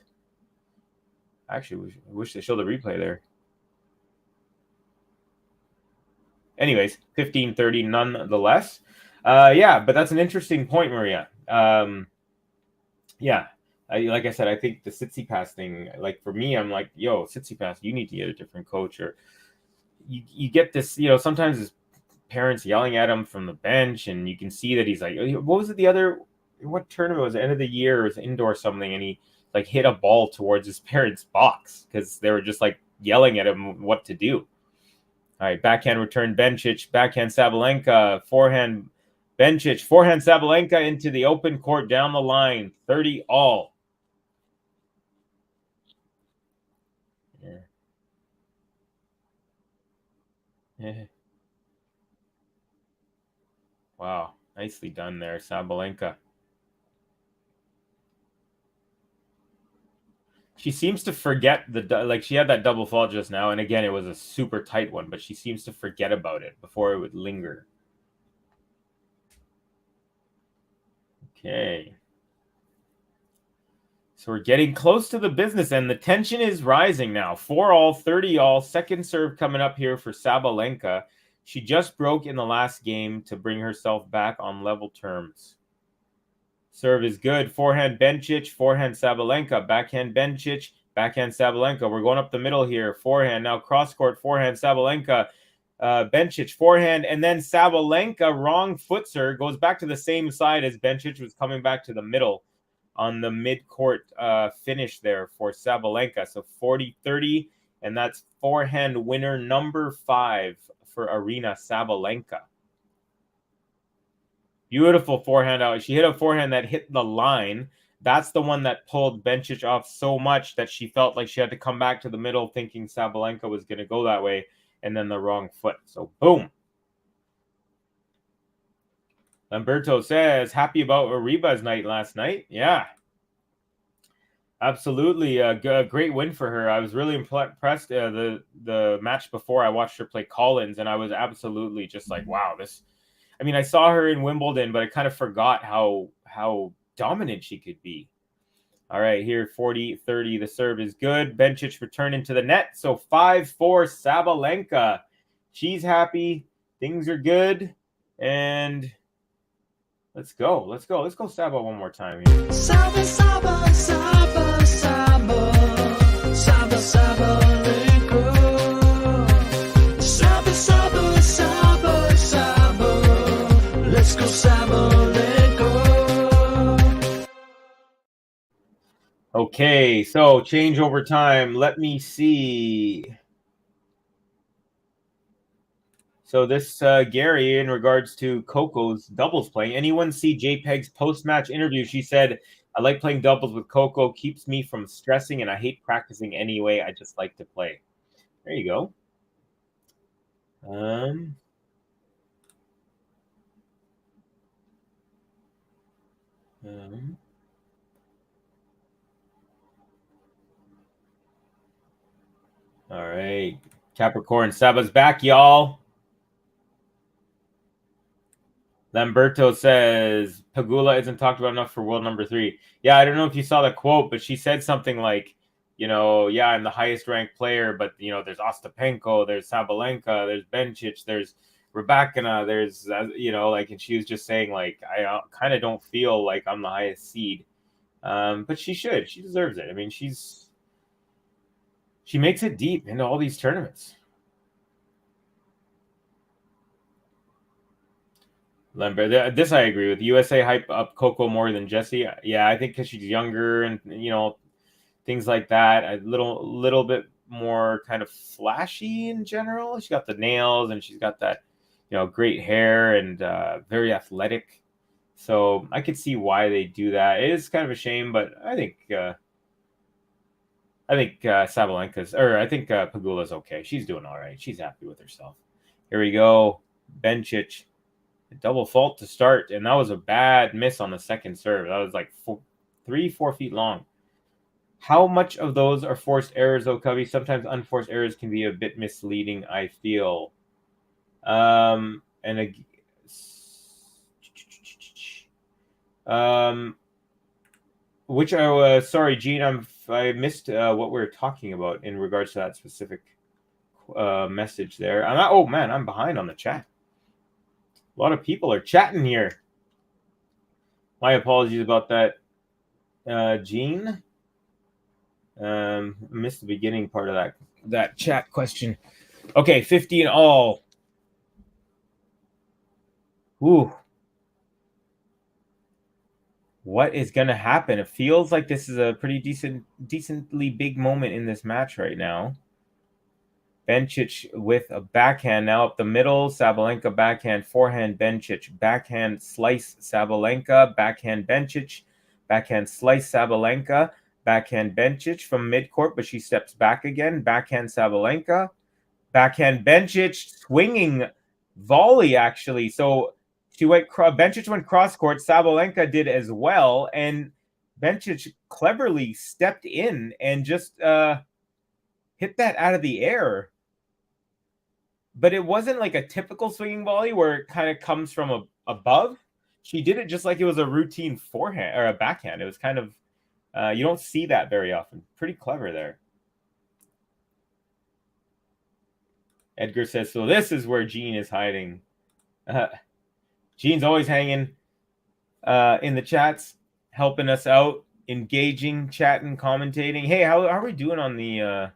S19: Actually, I wish they showed the replay there. Anyways, 15-30 nonetheless. Yeah, but that's an interesting point, Maria. Yeah, like I said, I think the Tsitsipas thing, like for me, I'm like, yo, Tsitsipas, you need to get a different coach. Or you get this, sometimes his parents yelling at him from the bench, and you can see that he's like, what was it, what tournament was it, end of the year, it was indoor something, and he like hit a ball towards his parents' box because they were just like yelling at him what to do. All right, backhand return Bencic, backhand Sabalenka, forehand Bencic, forehand Sabalenka into the open court down the line, 30 all. Yeah. Wow, nicely done there, Sabalenka. She seems to forget she had that double fault just now, and again, it was a super tight one, but she seems to forget about it before it would linger. Okay. So we're getting close to the business, and the tension is rising now. 4 all, 30 all, second serve coming up here for Sabalenka. She just broke in the last game to bring herself back on level terms. Serve is good. Forehand Bencic, forehand Sabalenka, backhand Bencic, backhand Sabalenka. We're going up the middle here. Forehand, now cross-court, forehand Sabalenka, Bencic, forehand, and then Sabalenka, wrong foot serve, goes back to the same side as Bencic was coming back to the middle on the mid-court finish there for Sabalenka. So 40-30, and that's forehand winner number 5 for Aryna Sabalenka. Beautiful forehand out. She hit a forehand that hit the line. That's the one that pulled Bencic off so much that she felt like she had to come back to the middle thinking Sabalenka was going to go that way, and then the wrong foot. So boom. Lamberto says, happy about Ariba's night last night. Yeah. Absolutely. A great win for her. I was really impressed. The match before, I watched her play Collins, and I was absolutely just like, wow, this... I mean, I saw her in Wimbledon, but I kind of forgot how dominant she could be. All right, here, 40-30. The serve is good. Bencic return into the net. So 5-4 Sabalenka. She's happy. Things are good. And let's go. Let's go Saba one more time here.
S10: Saba, Saba, Saba, Saba. Saba, Sabalenka. Saba, Saba, Saba, Saba. Let's go Sabalenka.
S19: Okay, so change over time. Let me see. So this Gary, in regards to Coco's doubles playing, anyone see JPEG's post-match interview? She said, I like playing doubles with Coco, keeps me from stressing, and I hate practicing anyway. I just like to play. There you go. All right. Capricorn, Saba's back, y'all. Lamberto says, Pegula isn't talked about enough for world number 3. Yeah, I don't know if you saw the quote, but she said something like, yeah, I'm the highest ranked player, but, there's Ostapenko, there's Sabalenka, there's Bencic, there's Rybakina, there's, and she was just saying, like, I kind of don't feel like I'm the highest seed. But she should. She deserves it. I mean, she makes it deep into all these tournaments. Lambert, this I agree with. USA hype up Coco more than Jessie. Yeah, I think because she's younger and things like that. A little bit more kind of flashy in general. She's got the nails and she's got that great hair and very athletic. So I could see why they do that. It is kind of a shame, but I think Sabalenka's, or I think Pegula's okay. She's doing all right. She's happy with herself. Here we go. Bencic. A double fault to start, and that was a bad miss on the second serve. That was like 3-4 feet long. How much of those are forced errors, though, Covey? Sometimes unforced errors can be a bit misleading, I feel. Sorry, Gene, I missed what we were talking about in regards to that specific message there. I'm behind on the chat. A lot of people are chatting here. My apologies about that. Gene. Missed the beginning part of that chat question. Okay, 50 in all. Ooh. What is going to happen? It feels like this is a pretty decently big moment in this match right now. Bencic with a backhand now up the middle. Sabalenka backhand, forehand Bencic, backhand slice Sabalenka, backhand Bencic, backhand slice Sabalenka, backhand Bencic from midcourt, but she steps back again. Backhand Sabalenka, backhand Bencic, swinging volley actually. So Bencic went cross court. Sabalenka did as well, and Bencic cleverly stepped in and just hit that out of the air. But it wasn't like a typical swinging volley where it kind of comes from above. She did it just like it was a routine forehand or a backhand. It was kind of you don't see that very often. Pretty clever there. Edgar says, so this is where Gene is hiding. Gene's always hanging in the chats, helping us out, engaging, chatting, commentating. Hey, how are we doing on the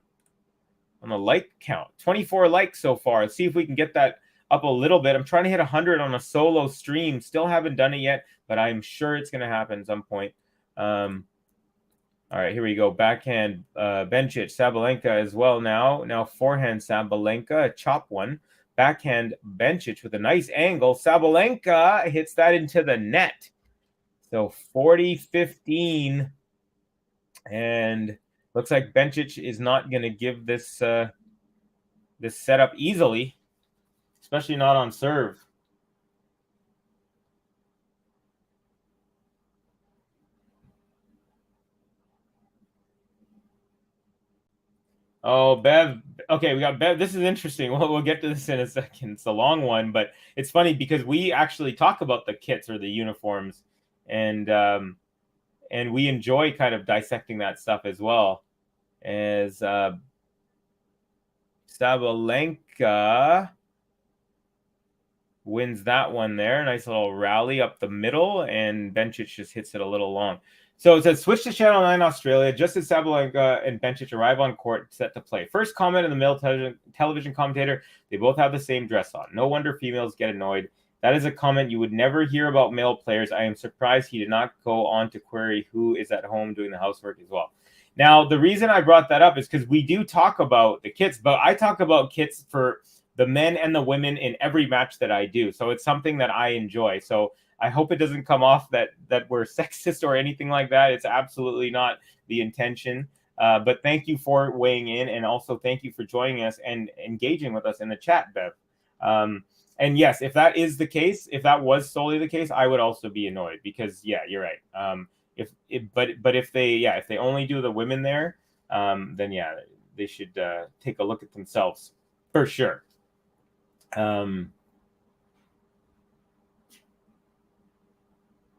S19: like count? 24 likes so far. Let's see if we can get that up a little bit. I'm trying to hit 100 on a solo stream. Still haven't done it yet, but I'm sure it's going to happen at some point. All right, here we go. Backhand Bencic, Sabalenka as well now. Now forehand Sabalenka, a chop one. Backhand Bencic with a nice angle. Sabalenka hits that into the net. So 40-15. And looks like Bencic is not going to give this this setup easily, especially not on serve. Oh, Bev. Okay, we got Bev. This is interesting. We'll get to this in a second. It's a long one, but it's funny because we actually talk about the kits or the uniforms, and we enjoy kind of dissecting that stuff as well. As Sabalenka wins that one there. Nice little rally up the middle, and Bencic just hits it a little long. So it says, switch to Channel 9 Australia just as Sabalenka and Bencic arrive on court set to play. First comment in the male television commentator, they both have the same dress on. No wonder females get annoyed. That is a comment you would never hear about male players. I am surprised he did not go on to query who is at home doing the housework as well. Now, the reason I brought that up is because we do talk about the kits, but I talk about kits for the men and the women in every match that I do. So it's something that I enjoy. So I hope it doesn't come off that we're sexist or anything like that. It's absolutely not the intention. But thank you for weighing in, and also thank you for joining us and engaging with us in the chat, Bev. And yes, if that is the case, if that was solely the case, I would also be annoyed because yeah, you're right. But if they only do the women there, then yeah, they should take a look at themselves for sure.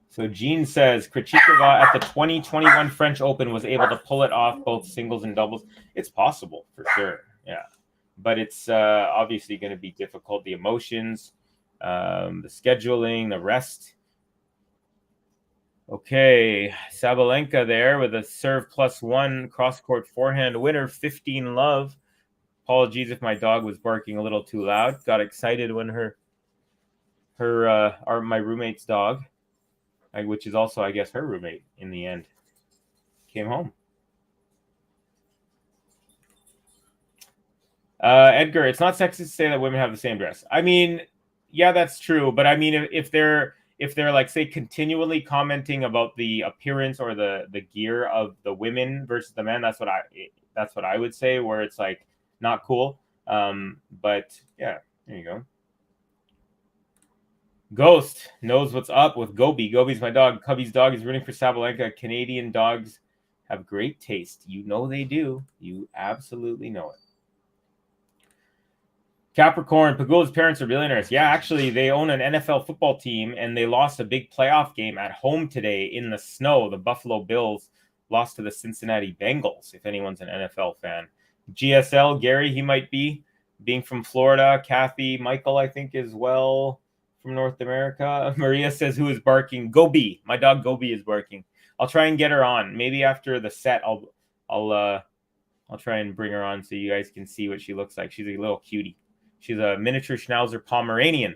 S19: So Gene says Krejcikova at the 2021 French Open was able to pull it off both singles and doubles. It's possible for sure, yeah, but it's obviously going to be difficult. The emotions, the scheduling, the rest. Okay, Sabalenka there with a serve +1 cross-court forehand winner, 15-love. Apologies if my dog was barking a little too loud. Got excited when my roommate's dog, which is also, I guess, her roommate in the end, came home. Edgar, it's not sexist to say that women have the same dress. I mean, yeah, that's true. But I mean, if they're like, say, continually commenting about the appearance or the gear of the women versus the men, that's what I would say, where it's like not cool. But yeah, there you go. Ghost knows what's up with Gobi. Gobi's my dog. Cubby's dog is rooting for Sabalenka. Canadian dogs have great taste. You know they do. You absolutely know it. Capricorn, Pagula's parents are billionaires. Yeah, actually, they own an NFL football team, and they lost a big playoff game at home today in the snow. The Buffalo Bills lost to the Cincinnati Bengals, if anyone's an NFL fan. GSL, Gary, he might be, being from Florida. Kathy, Michael, I think, as well, from North America. Maria says, who is barking? Gobi. My dog Gobi is barking. I'll try and get her on. Maybe after the set, I'll try and bring her on so you guys can see what she looks like. She's a little cutie. She's a miniature Schnauzer Pomeranian.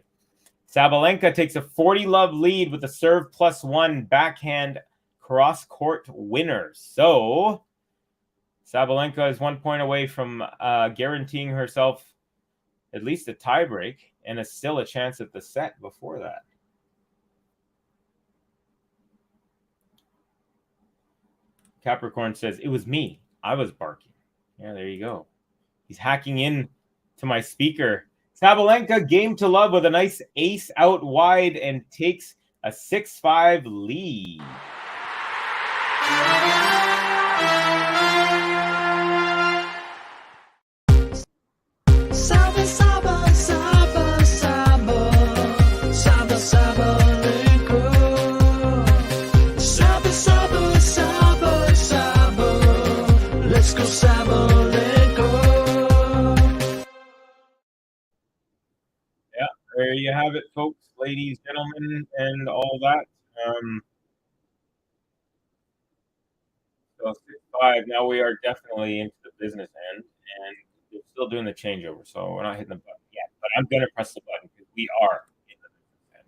S19: Sabalenka takes a 40-love lead with a serve +1 backhand cross-court winner. So Sabalenka is 1 point away from guaranteeing herself at least a tiebreak and still a chance at the set before that. Capricorn says, it was me. I was barking. Yeah, there you go. He's hacking in to my speaker. Sabalenka game to love with a nice ace out wide and takes a 6-5 lead.
S10: Saba, Saba, Saba, Saba, Saba, Sabalenka. Saba, Saba, Saba, Saba, let's go Sabalenka.
S19: Yeah, there you have it, folks, ladies, gentlemen, and all that. So 6-5. Now we are definitely into the business end, and we're still doing the changeover, so we're not hitting the button yet. But I'm going to press the button because we are in the business end.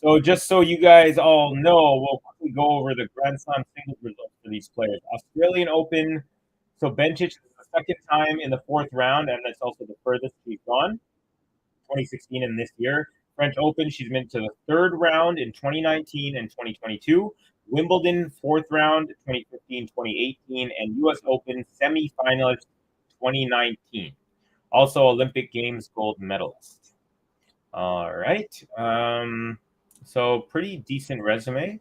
S19: So just so you guys all know, we'll quickly go over the Grand Slam singles results for these players. Australian Open. So Bencic is the second time in the fourth round, and that's also the furthest she's gone. 2016 and this year. French Open, she's been to the third round in 2019 and 2022. Wimbledon, fourth round, 2015, 2018, and U.S. Open semifinalist 2019. Also Olympic Games gold medalist. All right. So pretty decent resume.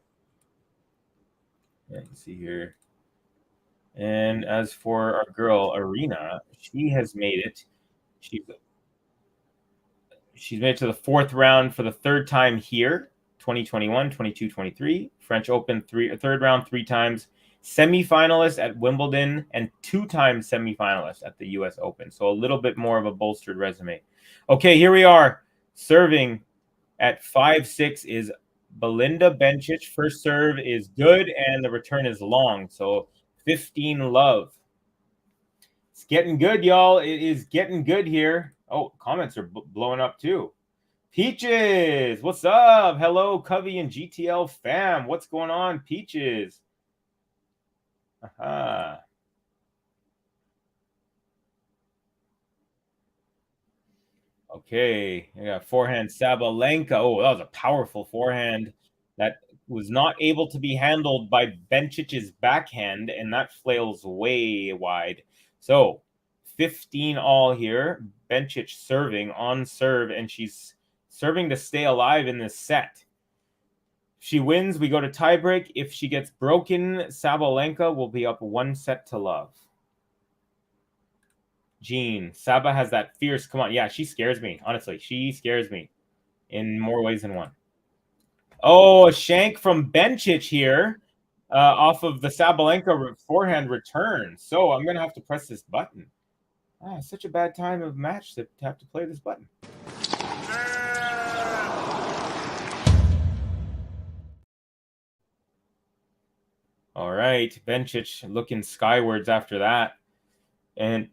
S19: Let's see here. And as for our girl, Aryna, she has made it. She's made it to the fourth round for the third time here. 2021, 22, 23. French Open, third round 3 times. Semifinalist at Wimbledon and 2-time semifinalist at the U.S. Open. So a little bit more of a bolstered resume. Okay, here we are. Serving at 5-6 is Belinda Bencic. First serve is good, and the return is long. So 15-love. It's getting good, y'all. It is getting good here. Oh, comments are blowing up too. Peaches, what's up? Hello, Covey and GTL fam. What's going on, Peaches? Aha. Okay, I got forehand Sabalenka. Oh, that was a powerful forehand that was not able to be handled by Bencic's backhand, and that flails way wide. So 15 all here. Bencic serving on serve, and she's serving to stay alive in this set. If she wins, we go to tiebreak. If she gets broken, Sabalenka will be up 1-0. Jean, Saba has that fierce. Come on. Yeah, she scares me. Honestly, she scares me in more ways than one. Oh, a shank from Bencic here off of the Sabalenka forehand return. So I'm going to have to press this button. Such a bad time of match to have to play this button. All right, Bencic looking skywards after that. And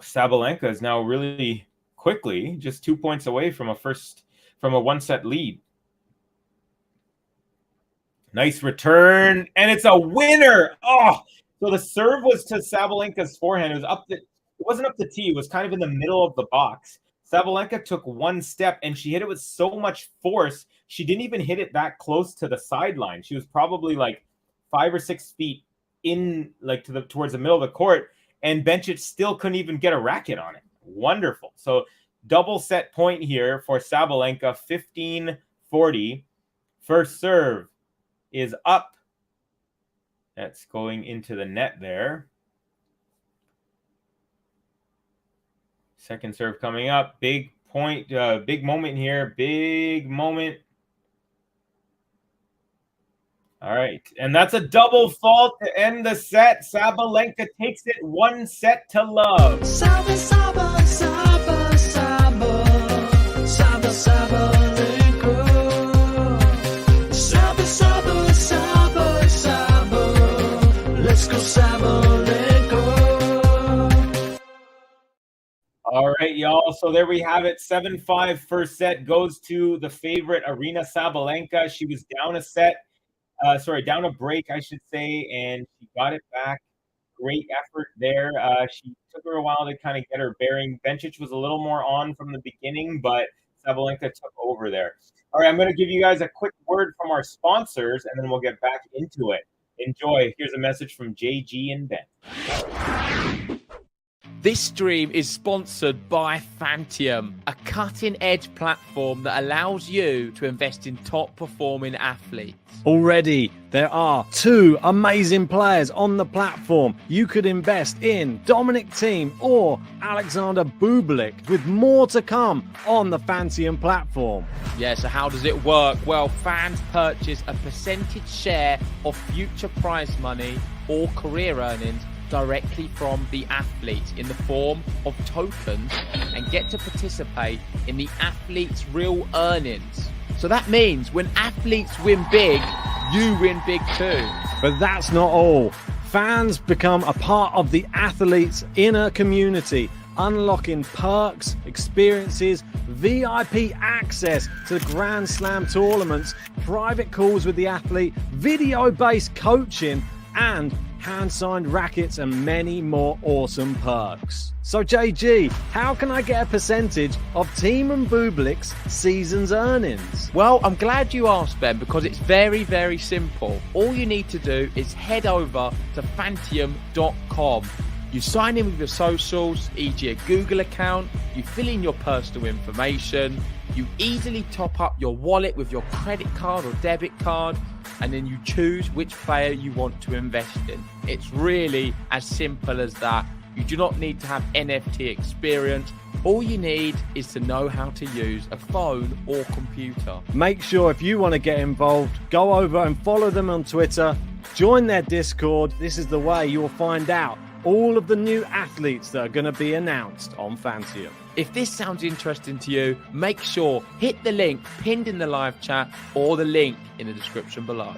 S19: Sabalenka is now really quickly just 2 points away from a 1-set lead. Nice return, and it's a winner. Oh, so the serve was to Sabalenka's forehand. It wasn't up the tee. It was kind of in the middle of the box. Sabalenka took one step, and she hit it with so much force. She didn't even hit it that close to the sideline. She was probably like 5 or 6 feet in, like towards the middle of the court, and Bencic still couldn't even get a racket on it. Wonderful. So double set point here for Sabalenka, 15-40. First serve is up. That's going into the net there. Second serve coming up. Big point, big moment here. Big moment. All right. And that's a double fault to end the set. Sabalenka takes it 1-0.
S10: Saba, Saba, Saba, Saba, Saba, Sabalenka.
S19: All right, y'all. So there we have it. 7-5 first set goes to the favorite, Aryna Sabalenka. She was down down a break, I should say, and she got it back. Great effort there. She took her a while to kind of get her bearing. Bencic was a little more on from the beginning, but Sabalenka took over there. All right, I'm going to give you guys a quick word from our sponsors, and then we'll get back into it. Enjoy. Here's a message from JG and Ben.
S1: This stream is sponsored by Fantium, a cutting-edge platform that allows you to invest in top-performing athletes.
S2: Already, there are 2 amazing players on the platform. You could invest in Dominic Thiem or Alexander Bublik, with more to come on the Fantium platform.
S1: Yeah, so how does it work? Well, fans purchase a percentage share of future prize money or career earnings directly from the athletes in the form of tokens and get to participate in the athletes' real earnings. So that means when athletes win big, you win big too.
S2: But that's not all. Fans become a part of the athletes' inner community, unlocking perks, experiences, VIP access to Grand Slam tournaments, private calls with the athlete, video-based coaching, and hand-signed rackets and many more awesome perks. So JG, how can I get a percentage of Thiem and Bublik's season's earnings?
S1: Well, I'm glad you asked, Ben, because it's very, very simple. All you need to do is head over to Fantium.com. You sign in with your socials, e.g. a Google account, you fill in your personal information, you easily top up your wallet with your credit card or debit card, and then you choose which player you want to invest in. It's really as simple as that. You do not need to have NFT experience. All you need is to know how to use a phone or computer.
S2: Make sure if you want to get involved, go over and follow them on Twitter, join their Discord. This is the way you will find out all of the new athletes that are going to be announced on Fantium.
S1: If this sounds interesting to you, make sure hit the link pinned in the live chat or the link in the description below.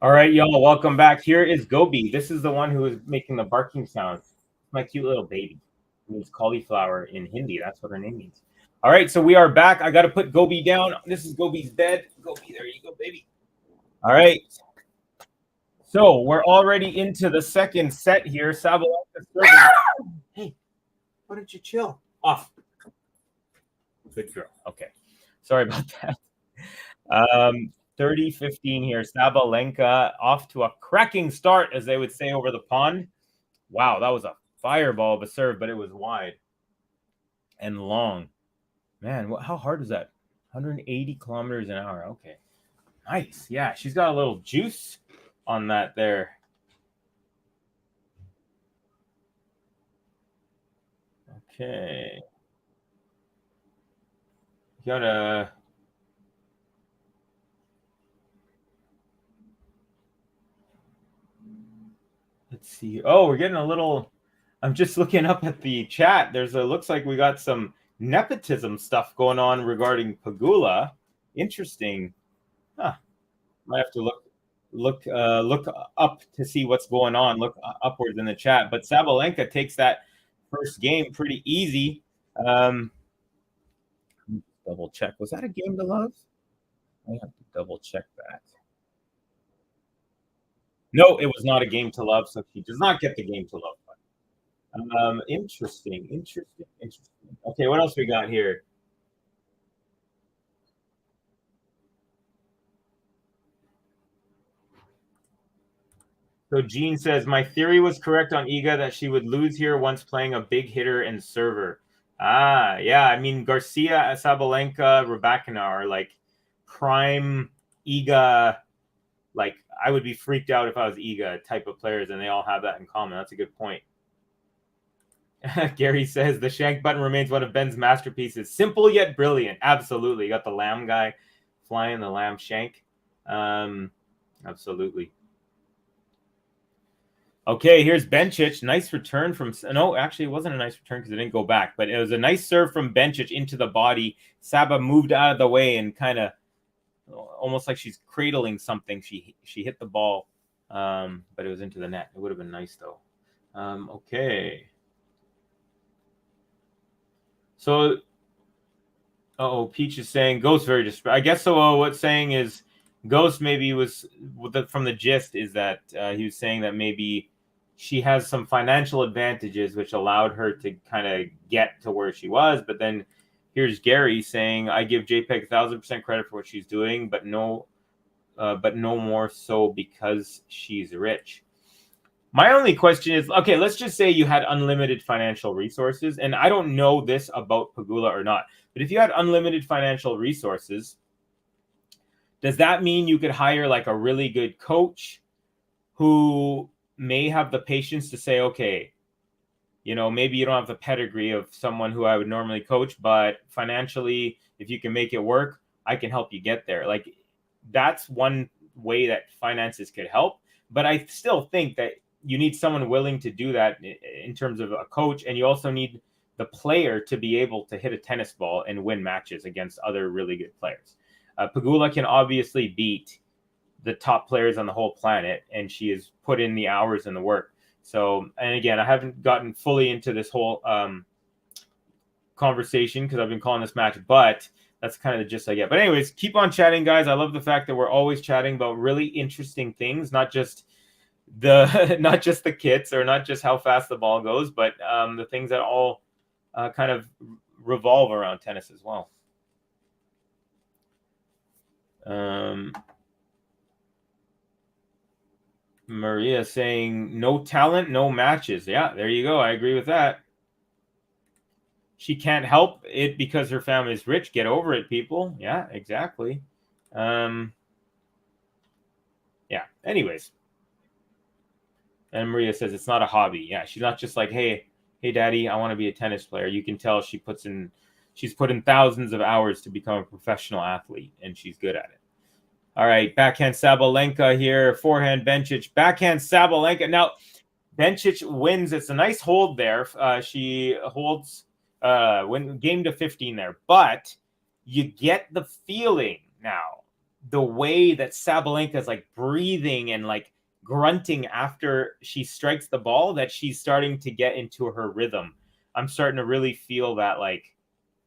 S19: All right, y'all, welcome back. Here is Gobi. This is the one who is making the barking sound. My cute little baby. It means cauliflower in Hindi. That's what her name means. All right, so we are back. I got to put Gobi down. This is Gobi's bed. Gobi, there you go, baby. All right. So we're already into the second set here. Sabalenka serving. Hey, why don't you chill? Off. Good girl. Okay. Sorry about that. 30-15 here. Sabalenka off to a cracking start, as they would say over the pond. Wow, that was a fireball of a serve, but it was wide and long. Man, how hard is that? 180 kilometers an hour. Okay. Nice. Yeah, she's got a little juice on that there. Okay. You gotta... Let's see. Oh, we're getting a little... I'm just looking up at the chat. Looks like we got some nepotism stuff going on regarding Pegula. Interesting. Huh. Might have to look up to see what's going on. Look upwards in the chat. But Sabalenka takes that first game pretty easy. Double check. Was that a game to love? I have to double check that. No, it was not a game to love, so she does not get the game to love. Interesting. Okay, what else we got here? So Gene says, my theory was correct on Iga that she would lose here once playing a big hitter and server. Ah, yeah. I mean, Garcia, Sabalenka, Rybakina are like prime Iga. Like, I would be freaked out if I was Iga type of players, and they all have that in common. That's a good point. Gary says, the shank button remains one of Ben's masterpieces. Simple yet brilliant. Absolutely. You got the lamb guy flying the lamb shank. Absolutely. Okay, here's Bencic. Nice return from... No, actually, it wasn't a nice return because it didn't go back. But it was a nice serve from Bencic into the body. Saba moved out of the way and kind of almost like she's cradling something. She hit the ball, but it was into the net. It would have been nice, though. Okay. So... Peach is saying Ghost very I guess so. What's saying is Ghost maybe was from the gist is that he was saying that maybe she has some financial advantages which allowed her to kind of get to where she was. But then here's Gary saying, I give JPEG 1,000% credit for what she's doing, but no more so because she's rich. My only question is, okay, let's just say you had unlimited financial resources, and I don't know this about Pegula or not, but if you had unlimited financial resources, does that mean you could hire like a really good coach who may have the patience to say, okay, you know, maybe you don't have the pedigree of someone who I would normally coach, but financially, if you can make it work, I can help you get there. Like, that's one way that finances could help. But I still think that you need someone willing to do that in terms of a coach, and you also need the player to be able to hit a tennis ball and win matches against other really good players. Pegula can obviously beat the top players on the whole planet, and she has put in the hours and the work. So, and again, I haven't gotten fully into this whole conversation because I've been calling this match, but that's kind of the gist I get. But anyways, keep on chatting, guys. I love the fact that we're always chatting about really interesting things, not just the kits or not just how fast the ball goes, but the things that all kind of revolve around tennis as well. Maria saying no talent, no matches. Yeah, there you go. I agree with that. She can't help it because her family's rich. Get over it, people. Yeah, exactly. Yeah. Anyways. And Maria says it's not a hobby. Yeah, she's not just like, hey, daddy, I want to be a tennis player. You can tell she's put in thousands of hours to become a professional athlete, and she's good at it. All right, backhand Sabalenka here, forehand Bencic, backhand Sabalenka. Now, Bencic wins. It's a nice hold there. She holds game to 15 there, but you get the feeling now, the way that Sabalenka is like breathing and like grunting after she strikes the ball, that she's starting to get into her rhythm. I'm starting to really feel that, like,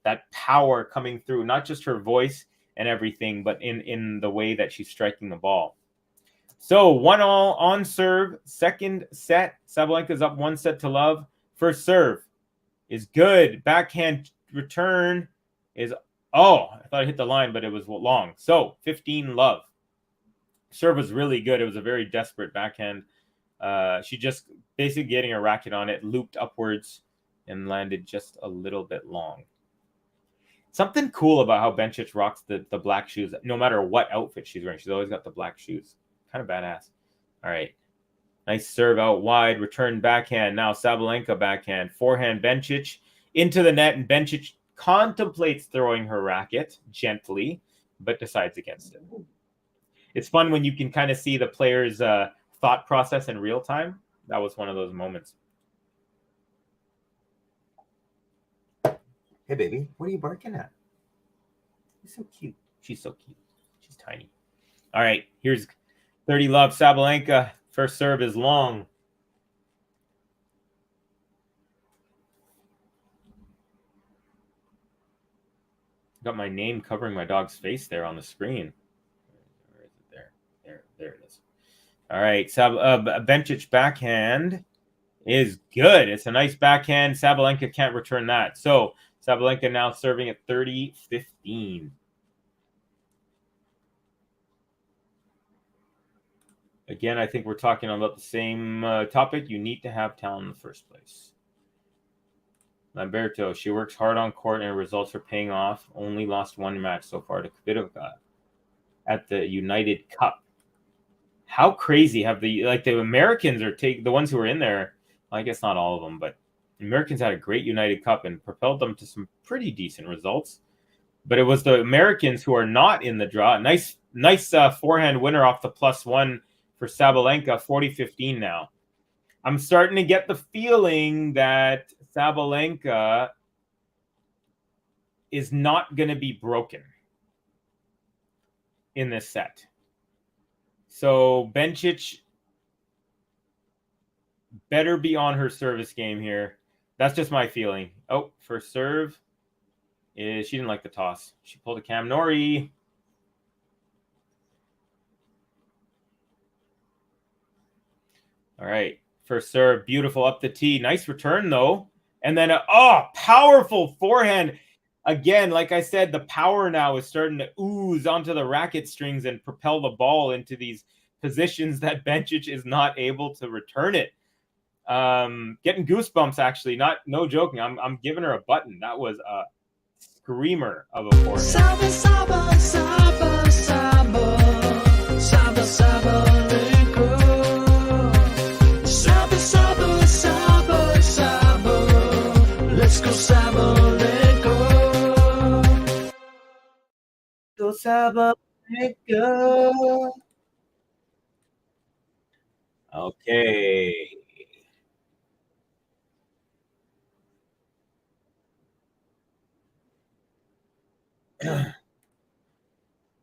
S19: that power coming through, not just her voice and everything, but in the way that she's striking the ball. So 1-1 on serve, second set. Sabalenka's up 1-0. First serve is good. Backhand return is, I thought I hit the line, but it was long. So 15-love. Serve was really good. It was a very desperate backhand. She just basically getting a racket on it, looped upwards and landed just a little bit long. Something cool about how Bencic rocks the black shoes, no matter what outfit she's wearing. She's always got the black shoes. Kind of badass. All right. Nice serve out wide. Return backhand. Now Sabalenka backhand. Forehand Bencic into the net. And Bencic contemplates throwing her racket gently, but decides against it. It's fun when you can kind of see the player's thought process in real time. That was one of those moments. Hey, baby, what are you barking at? You're so cute. She's so cute. She's tiny. All right, here's 30-love Sabalenka. First serve is long. Got my name covering my dog's face there on the screen. Where is it there? There it is. All right, Bencic backhand is good. It's a nice backhand. Sabalenka can't return that. So Sabalenka now serving at 30-15. Again, I think we're talking about the same topic. You need to have talent in the first place. Lamberto, she works hard on court and her results are paying off. Only lost one match so far to Kvitova at the United Cup. How crazy have the Americans are the ones who are in there? Well, I guess not all of them, but the Americans had a great United Cup and propelled them to some pretty decent results. But it was the Americans who are not in the draw. Nice forehand winner off the +1 for Sabalenka, 40-15 now. I'm starting to get the feeling that Sabalenka is not going to be broken in this set. So Bencic better be on her service game here. That's just my feeling. Oh, first serve. She didn't like the toss. She pulled a Cam Nori. All right. First serve. Beautiful up the tee. Nice return, though. And then, powerful forehand. Again, like I said, the power now is starting to ooze onto the racket strings and propel the ball into these positions that Bencic is not able to return it. Getting goosebumps, actually. No joking. I'm giving her a button. That was a screamer of a forehand.
S10: Saba, saba, saba, saba, saba, Sabalenka. Saba, saba, saba, saba. Let's go, Sabalenka.
S19: Go, Sabalenka. Okay.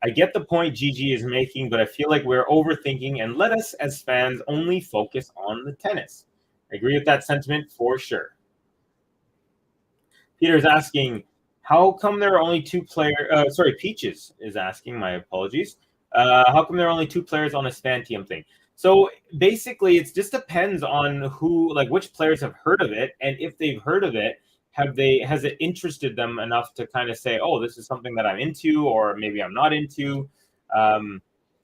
S19: I get the point Gigi is making, but I feel like we're overthinking, and let us as fans only focus on the tennis. I agree with that sentiment for sure. Peter's asking, how come there are only two players? Peaches is asking, my apologies. How come there are only two players on a span team thing? So basically, it just depends on which players have heard of it, and if they've heard of it, has it interested them enough to kind of say, oh, this is something that I'm into, or maybe I'm not into.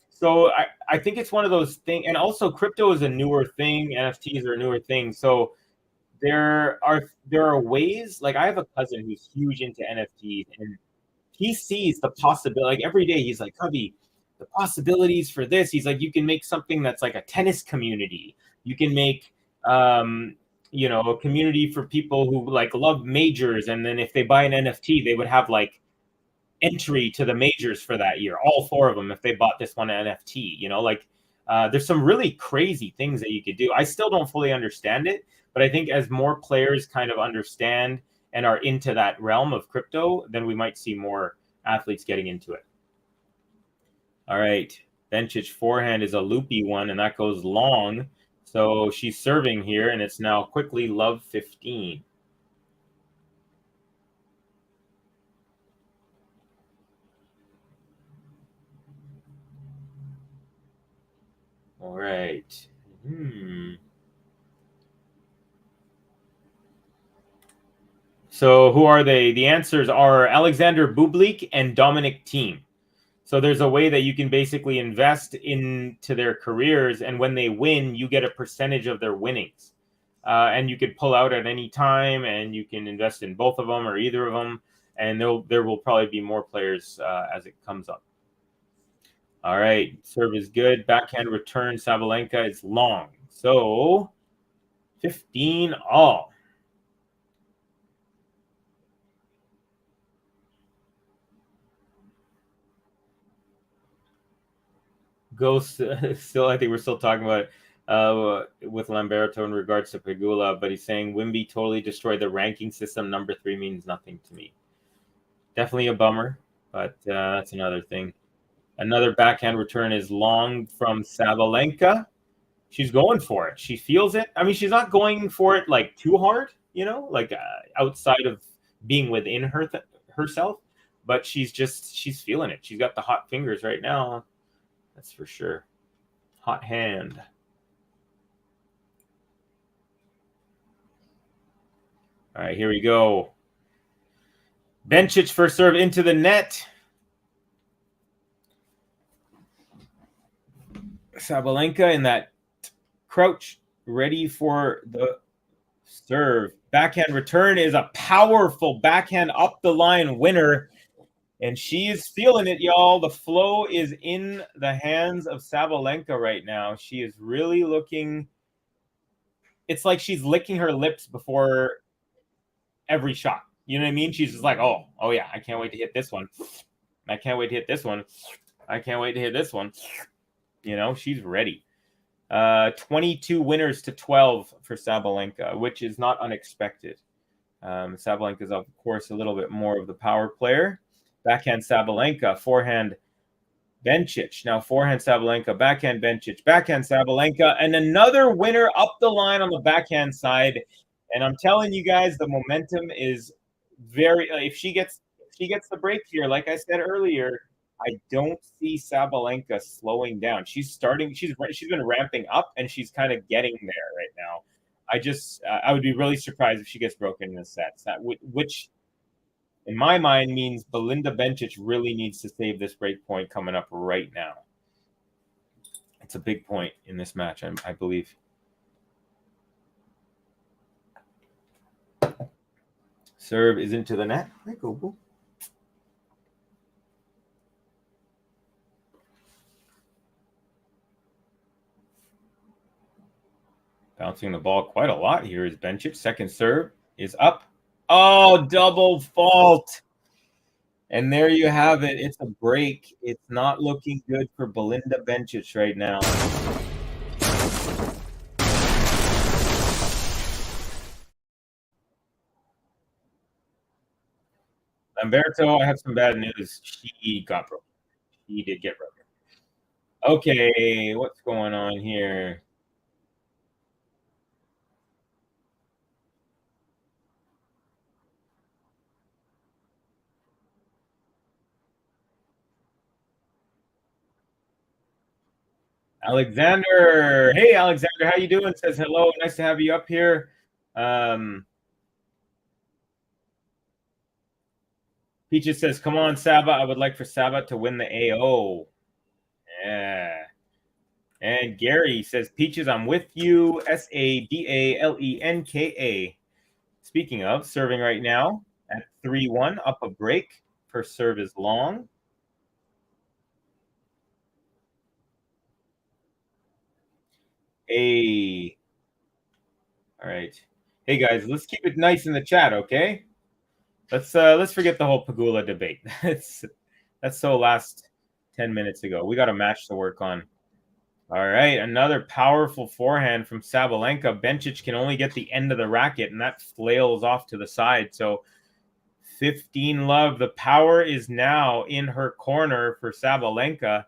S19: So I think it's one of those things. And also, crypto is a newer thing. NFTs are a newer thing. So there are ways. Like, I have a cousin who's huge into NFTs, and he sees the possibility. Like, every day, he's like, Cubby, the possibilities for this. He's like, you can make something that's like a tennis community. You can make a community for people who like love majors, and then if they buy an NFT, they would have like entry to the majors for that year, all four of them, if they bought this one NFT. There's some really crazy things that you could do. I still don't fully understand it, but I think as more players kind of understand and are into that realm of crypto, then we might see more athletes getting into it. All right, Bencic forehand is a loopy one, and that goes long. So she's serving here, and it's now quickly love 15. All right. So who are they? The answers are Alexander Bublik and Dominic Thiem. So there's a way that you can basically invest into their careers, and when they win, you get a percentage of their winnings. And you could pull out at any time, and you can invest in both of them or either of them, and there will probably be more players as it comes up. All right, serve is good. Backhand return, Sabalenka is long. So 15 all. Still, I think we're still talking about with Lamberto in regards to Pegula, but he's saying Wimby totally destroyed the ranking system. Number 3 means nothing to me. Definitely a bummer, but that's another thing. Another backhand return is long from Sabalenka. She's going for it. She feels it. I mean, she's not going for it like too hard, outside of being within herself, but she's feeling it. She's got the hot fingers right now. That's for sure. Hot hand. All right, here we go. Bencic first serve into the net. Sabalenka in that crouch, ready for the serve. Backhand return is a powerful backhand up the line winner. And she is feeling it, y'all. The flow is in the hands of Sabalenka right now. She is really looking. It's like she's licking her lips before every shot. You know what I mean? She's just like, oh yeah, I can't wait to hit this one. I can't wait to hit this one. I can't wait to hit this one. She's ready. 22 winners to 12 for Sabalenka, which is not unexpected. Sabalenka is, of course, a little bit more of the power player. Backhand Sabalenka, forehand Bencic. Now forehand Sabalenka, backhand Bencic, backhand Sabalenka, and another winner up the line on the backhand side. And I'm telling you guys, the momentum is very. If she gets the break here, like I said earlier, I don't see Sabalenka slowing down. She's been ramping up, and she's kind of getting there right now. I would be really surprised if she gets broken in the sets. Which, in my mind, means Belinda Bencic really needs to save this break point coming up right now. It's a big point in this match, I believe. Serve is into the net. There you go, boo. Bouncing the ball quite a lot here is Bencic. Second serve is up. Oh, double fault. And there you have it. It's a break. It's not looking good for Belinda Bencic right now. Lamberto, I have some bad news. She got broken. She did get broken. Okay, what's going on here? Alexander, hey Alexander, how you doing? Says hello, nice to have you up here. Peaches says, come on, Saba. I would like for Saba to win the AO. Yeah. And Gary says, Peaches, I'm with you. Sabalenka. Speaking of, serving right now at 3-1, up a break. First serve is long. Hey. All right. Hey, guys, let's keep it nice in the chat, okay? Let's forget the whole Pegula debate. That's so last 10 minutes ago. We got a match to work on. All right, another powerful forehand from Sabalenka. Bencic can only get the end of the racket, and that flails off to the side. So 15-love. The power is now in her corner for Sabalenka.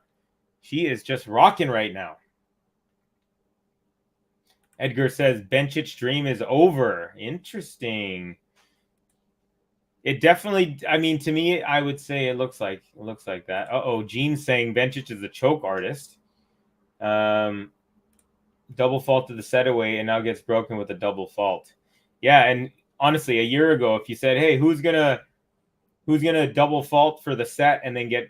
S19: She is just rocking right now. Edgar says Bencic's dream is over. Interesting. It definitely, I mean, to me, I would say it looks like that. Gene's saying Bencic is a choke artist. Double fault to the set away and now gets broken with a double fault. Yeah, and honestly, a year ago, if you said, hey, who's gonna double fault for the set and then get,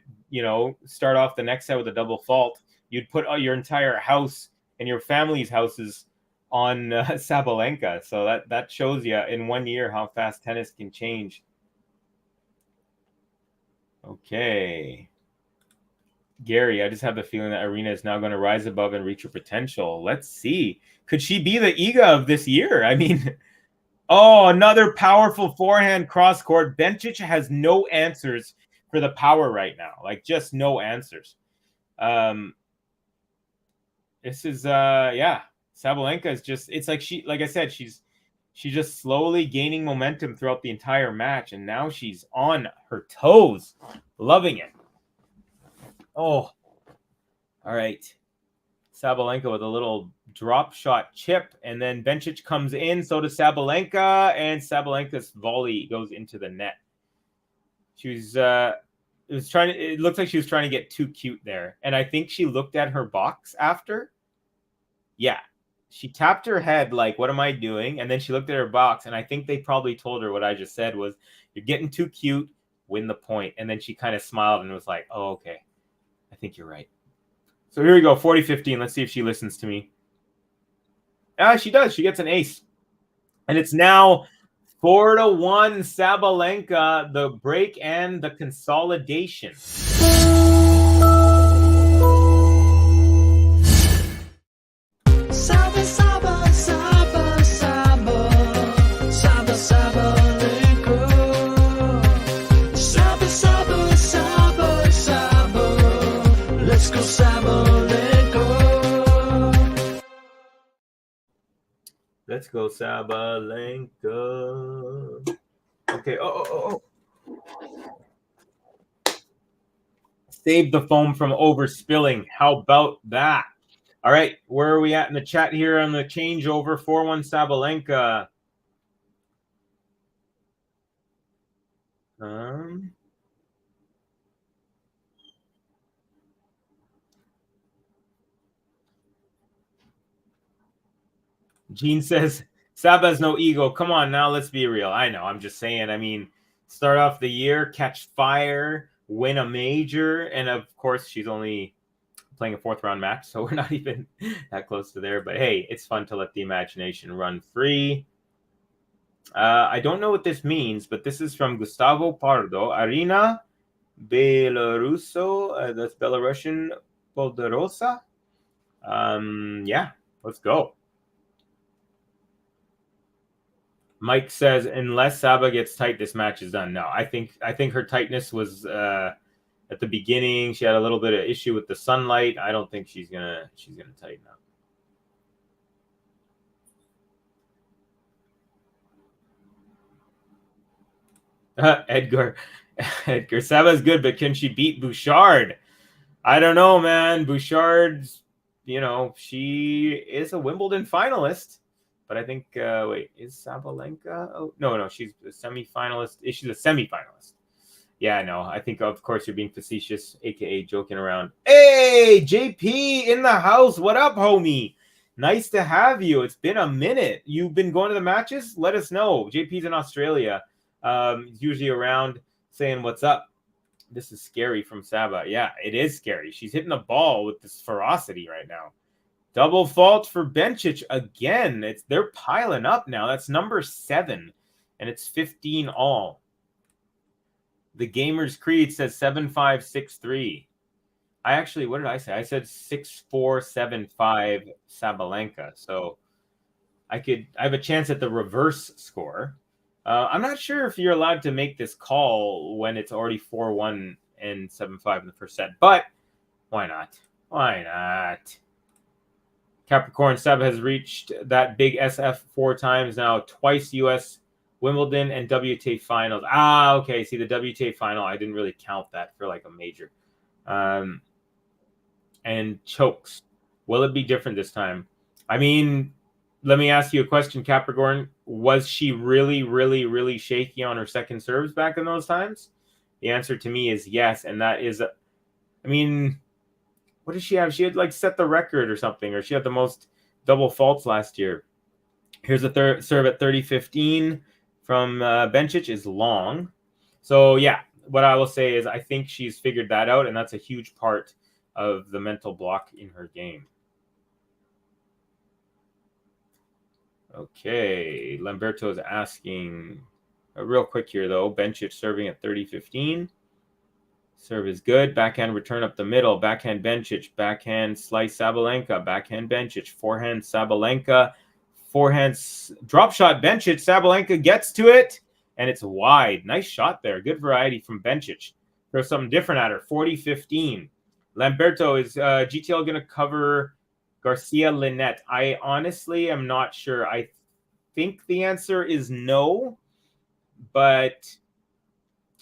S19: start off the next set with a double fault, you'd put your entire house and your family's houses on Sabalenka. So that shows you in 1 year how fast tennis can change. Okay. Gary, I just have the feeling that Aryna is now going to rise above and reach her potential. Let's see. Could she be the Iga of this year? I mean, another powerful forehand cross court. Bencic has no answers for the power right now. Like, just no answers. This is, Sabalenka is just, it's like like I said, she's just slowly gaining momentum throughout the entire match, and now she's on her toes. Loving it. Oh, all right. Sabalenka with a little drop shot chip, and then Bencic comes in, so does Sabalenka, and Sabalenka's volley goes into the net. It looks like she was trying to get too cute there, and I think she looked at her box after. Yeah. She tapped her head like, what am I doing? And then she looked at her box, and I think they probably told her what I just said was, you're getting too cute, win the point. And then she kind of smiled and was like, oh, okay. I think you're right. So here we go, 40-15. Let's see if she listens to me. She does. She gets an ace. And it's now 4-1 Sabalenka, the break and the consolidation.
S10: Saba, Saba, Saba, Saba, Saba, Sabalenka. Saba, Saba, Saba, Saba, let's go Sabalenka.
S19: Let's go, Sabalenka. Okay. Oh. Save the foam from overspilling. How about that? All right. Where are we at in the chat here on the changeover? 4-1 Sabalenka. Gene says, Saba's no ego. Come on now, let's be real. I know, I'm just saying. I mean, start off the year, catch fire, win a major, and of course, she's only playing a 4th-round match, so we're not even that close to there. But hey, it's fun to let the imagination run free. I don't know what this means, but this is from Gustavo Pardo. Aryna Belaruso, that's Belarusian Poderosa. Yeah, let's go. Mike says, unless Saba gets tight, this match is done. No, I think her tightness was at the beginning. She had a little bit of issue with the sunlight. I don't think she's gonna tighten up. Edgar Saba's good, but can she beat Bouchard? I don't know, man. Bouchard's, she is a Wimbledon finalist. But I think, wait, is Sabalenka? Oh, no, she's a semifinalist. She's a semifinalist. Yeah, no, I think, of course, you're being facetious, a.k.a. joking around. Hey, JP in the house. What up, homie? Nice to have you. It's been a minute. You've been going to the matches? Let us know. JP's in Australia. He's usually around saying what's up. This is scary from Saba. Yeah, it is scary. She's hitting the ball with this ferocity right now. Double fault for Bencic again. They're piling up now. That's number 7, and it's 15 all. The Gamer's Creed says 7-5-6-3. I actually, what did I say? I said 6-4-7-5 Sabalenka. So I have a chance at the reverse score. I'm not sure if you're allowed to make this call when it's already 4-1 and 7-5 in the first set, but why not? Why not? Capricorn Seb has reached that big SF 4 times now, twice US Wimbledon and WTA finals. Okay. See, the WTA final, I didn't really count that for like a major. And chokes. Will it be different this time? I mean, let me ask you a question, Capricorn. Was she really, really, really shaky on her second serves back in those times? The answer to me is yes. And that is, what did she have? She had like set the record or something, or she had the most double faults last year. Here's a third serve at 30-15 from Bencic is long. So yeah, what I will say is I think she's figured that out, and that's a huge part of the mental block in her game. Okay, Lamberto is asking real quick here though. Bencic serving at 30-15. Serve is good. Backhand return up the middle. Backhand Bencic. Backhand slice Sabalenka. Backhand Bencic. Forehand Sabalenka. Forehand drop shot Bencic. Sabalenka gets to it, and it's wide. Nice shot there. Good variety from Bencic. Throw something different at her. 40-15. Lamberto, is GTL going to cover Garcia Linette? I honestly am not sure. I think the answer is no, but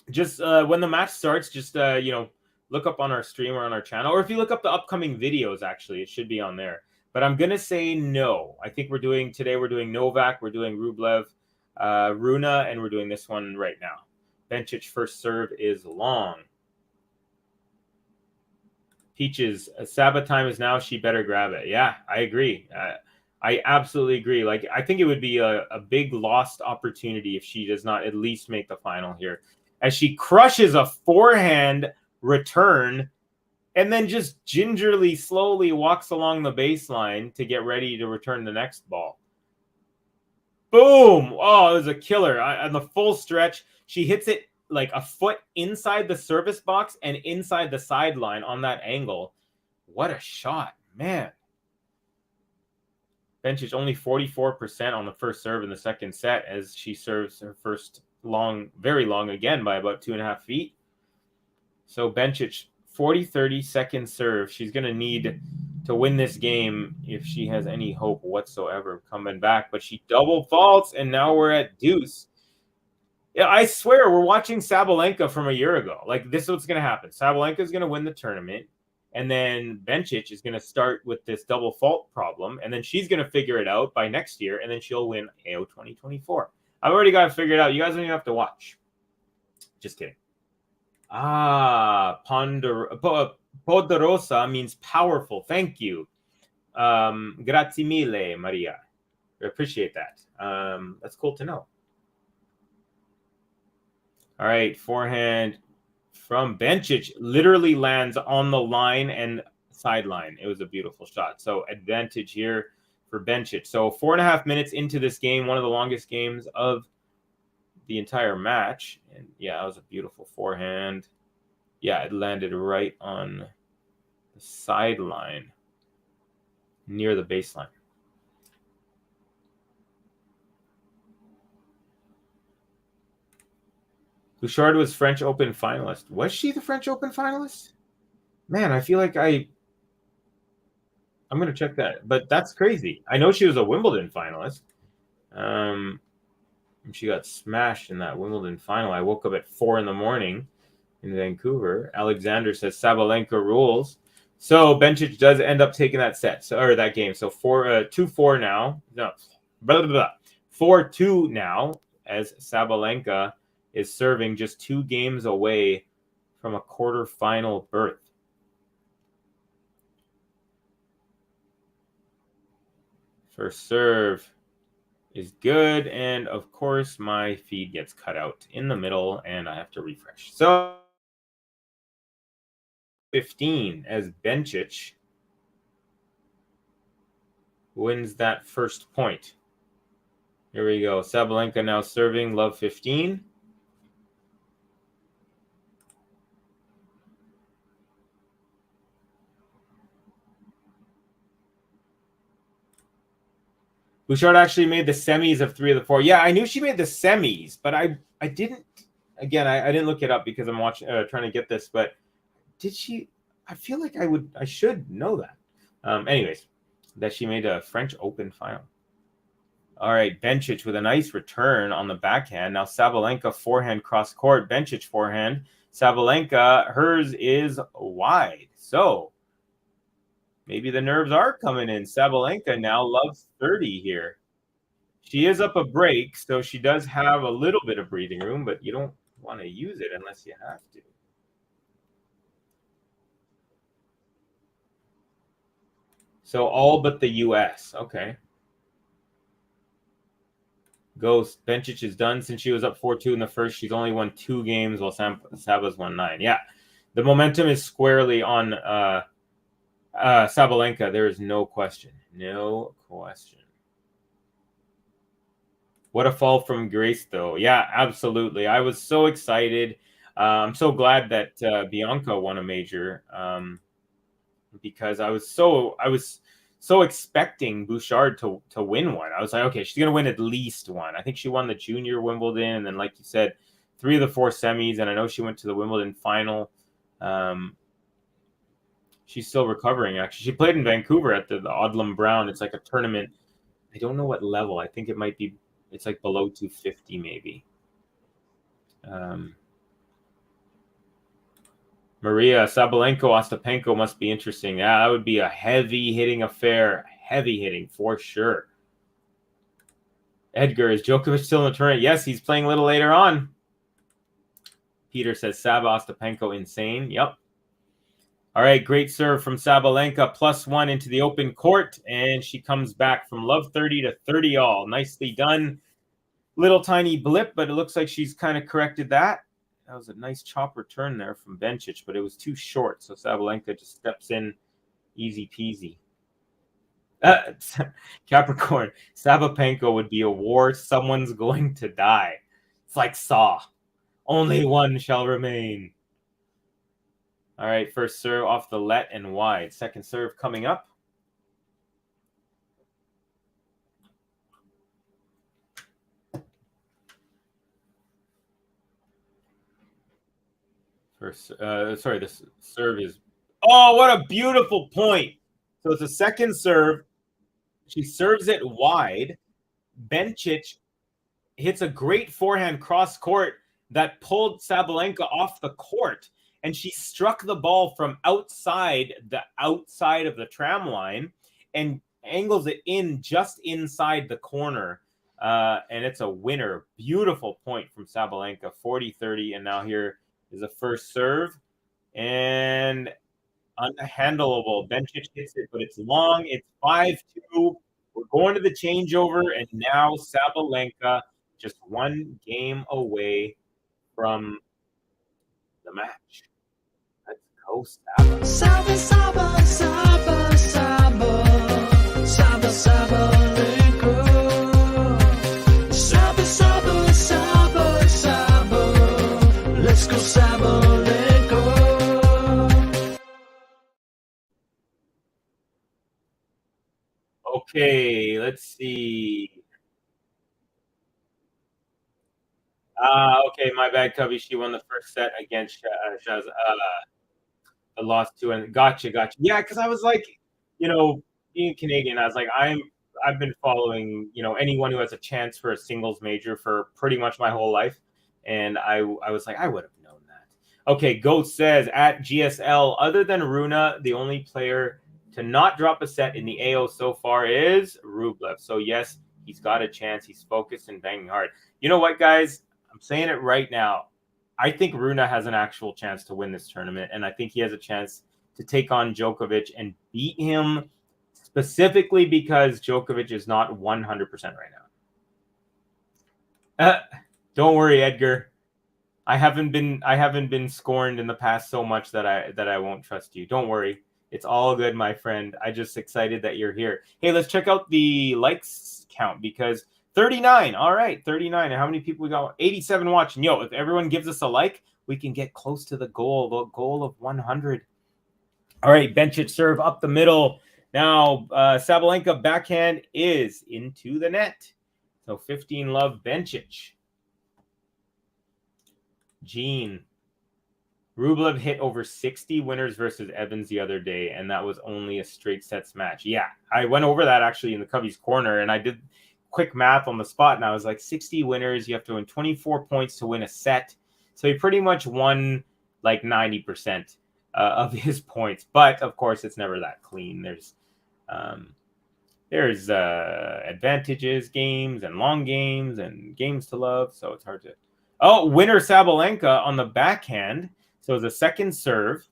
S19: just when the match starts, just look up on our stream or on our channel, or if you look up the upcoming videos, actually, it should be on there. But I'm gonna say no. I think we're doing Novak, we're doing Rublev, Runa, and we're doing this one right now. Bencic first serve is long. Peaches, Saba time is now. She better grab it. Yeah, I agree. I absolutely agree. Like, I think it would be a big lost opportunity if she does not at least make the final here, as she crushes a forehand return and then just gingerly, slowly walks along the baseline to get ready to return the next ball. Boom! Oh, it was a killer. On the full stretch, she hits it like a foot inside the service box and inside the sideline on that angle. What a shot, man. Bencic only 44% on the first serve in the second set as she serves her first long, very long again by about 2.5 feet. So Bencic, 40-30 second serve. She's going to need to win this game if she has any hope whatsoever of coming back. But she double faults, and now we're at deuce. Yeah, I swear we're watching Sabalenka from a year ago. Like, this is what's going to happen. Sabalenka is going to win the tournament, and then Bencic is going to start with this double fault problem, and then she's going to figure it out by next year, and then she'll win AO 2024. I've already got it figured out. You guys don't even have to watch. Just kidding. Poderosa means powerful. Thank you. Grazie mille, Maria. I appreciate that. That's cool to know. All right, forehand from Bencic literally lands on the line and sideline. It was a beautiful shot. So advantage here for Bencic. So 4.5 minutes into this game, one of the longest games of the entire match. And yeah, it was a beautiful forehand. Yeah, it landed right on the sideline near the baseline. Bouchard was French Open finalist. Was she the French Open finalist? Man, I feel like I'm going to check that. But that's crazy. I know she was a Wimbledon finalist. And she got smashed in that Wimbledon final. I woke up at 4 in the morning in Vancouver. Alexander says Sabalenka rules. So Bencic does end up taking that set, or that game. So 2-4 now. No, 4-2 now, as Sabalenka is serving just 2 games away from a quarterfinal berth. First serve is good, and of course my feed gets cut out in the middle, and I have to refresh. So 15 as Bencic wins that first point. Here we go. Sabalenka now serving, love 15. Bouchard actually made the semis of 3 of the 4. Yeah, I knew she made the semis, but I didn't. Again, I didn't look it up because I'm trying to get this. But did she? I feel like I should know that. Anyways, that she made a French Open final. All right, Bencic with a nice return on the backhand. Now Sabalenka forehand cross court. Bencic forehand. Sabalenka, hers is wide. So maybe the nerves are coming in. Sabalenka now loves 30 here. She is up a break, so she does have a little bit of breathing room, but you don't want to use it unless you have to. So all but the U.S. Okay. Ghost. Bencic is done since she was up 4-2 in the first. She's only won 2 games while Saba's won 9. Yeah, the momentum is squarely on Sabalenka. There is no question. No question. What a fall from grace, though. Yeah, absolutely. I was so excited. I'm so glad that Bianca won a major because I was so expecting Bouchard to win one. I was like, okay, she's going to win at least one. I think she won the junior Wimbledon, and then, like you said, 3 of the 4 semis, and I know she went to the Wimbledon final. She's still recovering, actually. She played in Vancouver at the Odlum Brown. It's like a tournament. I don't know what level. I think it might be, it's like below 250 maybe. Maria, Sabalenka, Ostapenko must be interesting. Yeah, that would be a heavy-hitting affair. Heavy hitting, for sure. Edgar, is Djokovic still in the tournament? Yes, he's playing a little later on. Peter says, Saba, Ostapenko, insane. Yep. All right, great serve from Sabalenka, +1 into the open court, and she comes back from love 30 to 30 all. Nicely done. Little tiny blip, but it looks like she's kind of corrected that. That was a nice chop return there from Bencic, but it was too short, so Sabalenka just steps in easy peasy. Capricorn, Sabalenka would be a war. Someone's going to die. It's like Saw. Only one shall remain. All right, first serve off the let and wide. Second serve coming up. This serve is... Oh, what a beautiful point. So it's a second serve. She serves it wide. Bencic hits a great forehand cross court that pulled Sabalenka off the court, and she struck the ball from outside of the tram line and angles it in just inside the corner. And it's a winner. Beautiful point from Sabalenka, 40-30. And now here is a first serve. And unhandleable. Bencic hits it, but it's long. It's 5-2. We're going to the changeover, and now Sabalenka just one game away from the match. Let's go, Saba.
S10: Saba, Saba, Saba, Saba, Saba, Sabalenka. Saba, Saba, Saba, Saba. Let's go, Sabalenka.
S19: Okay, let's see. Okay, my bad, Cubby. She won the first set against Shaz. I lost to, and gotcha. Yeah, because I was like, being Canadian, I was like, I've been following, anyone who has a chance for a singles major for pretty much my whole life, and I was like, I would have known that. Okay, Goat says at GSL, other than Runa, the only player to not drop a set in the AO so far is Rublev. So yes, he's got a chance. He's focused and banging hard. You know what, guys? I'm saying it right now. I think Runa has an actual chance to win this tournament, and I think he has a chance to take on Djokovic and beat him, specifically because Djokovic is not 100% right now. Don't worry, Edgar. I haven't been scorned in the past so much that I won't trust you. Don't worry. It's all good, my friend. I'm just excited that you're here. Hey, let's check out the likes count, because 39. All right, 39. And how many people we got? 87 watching. Yo, if everyone gives us a like, we can get close to the goal of 100. All right, Bencic serve up the middle. Now, Sabalenka backhand is into the net. So 15 love Bencic. Gene. Rublev hit over 60 winners versus Evans the other day, and that was only a straight sets match. Yeah, I went over that actually in the Cubbies Corner, and I did quick math on the spot, and I was like, 60 winners, you have to win 24 points to win a set. So he pretty much won like 90% of his points. But, of course, it's never that clean. There's advantages, games, and long games, and games to love, so it's hard to... Oh, winner Sabalenka on the backhand. So it's a second serve.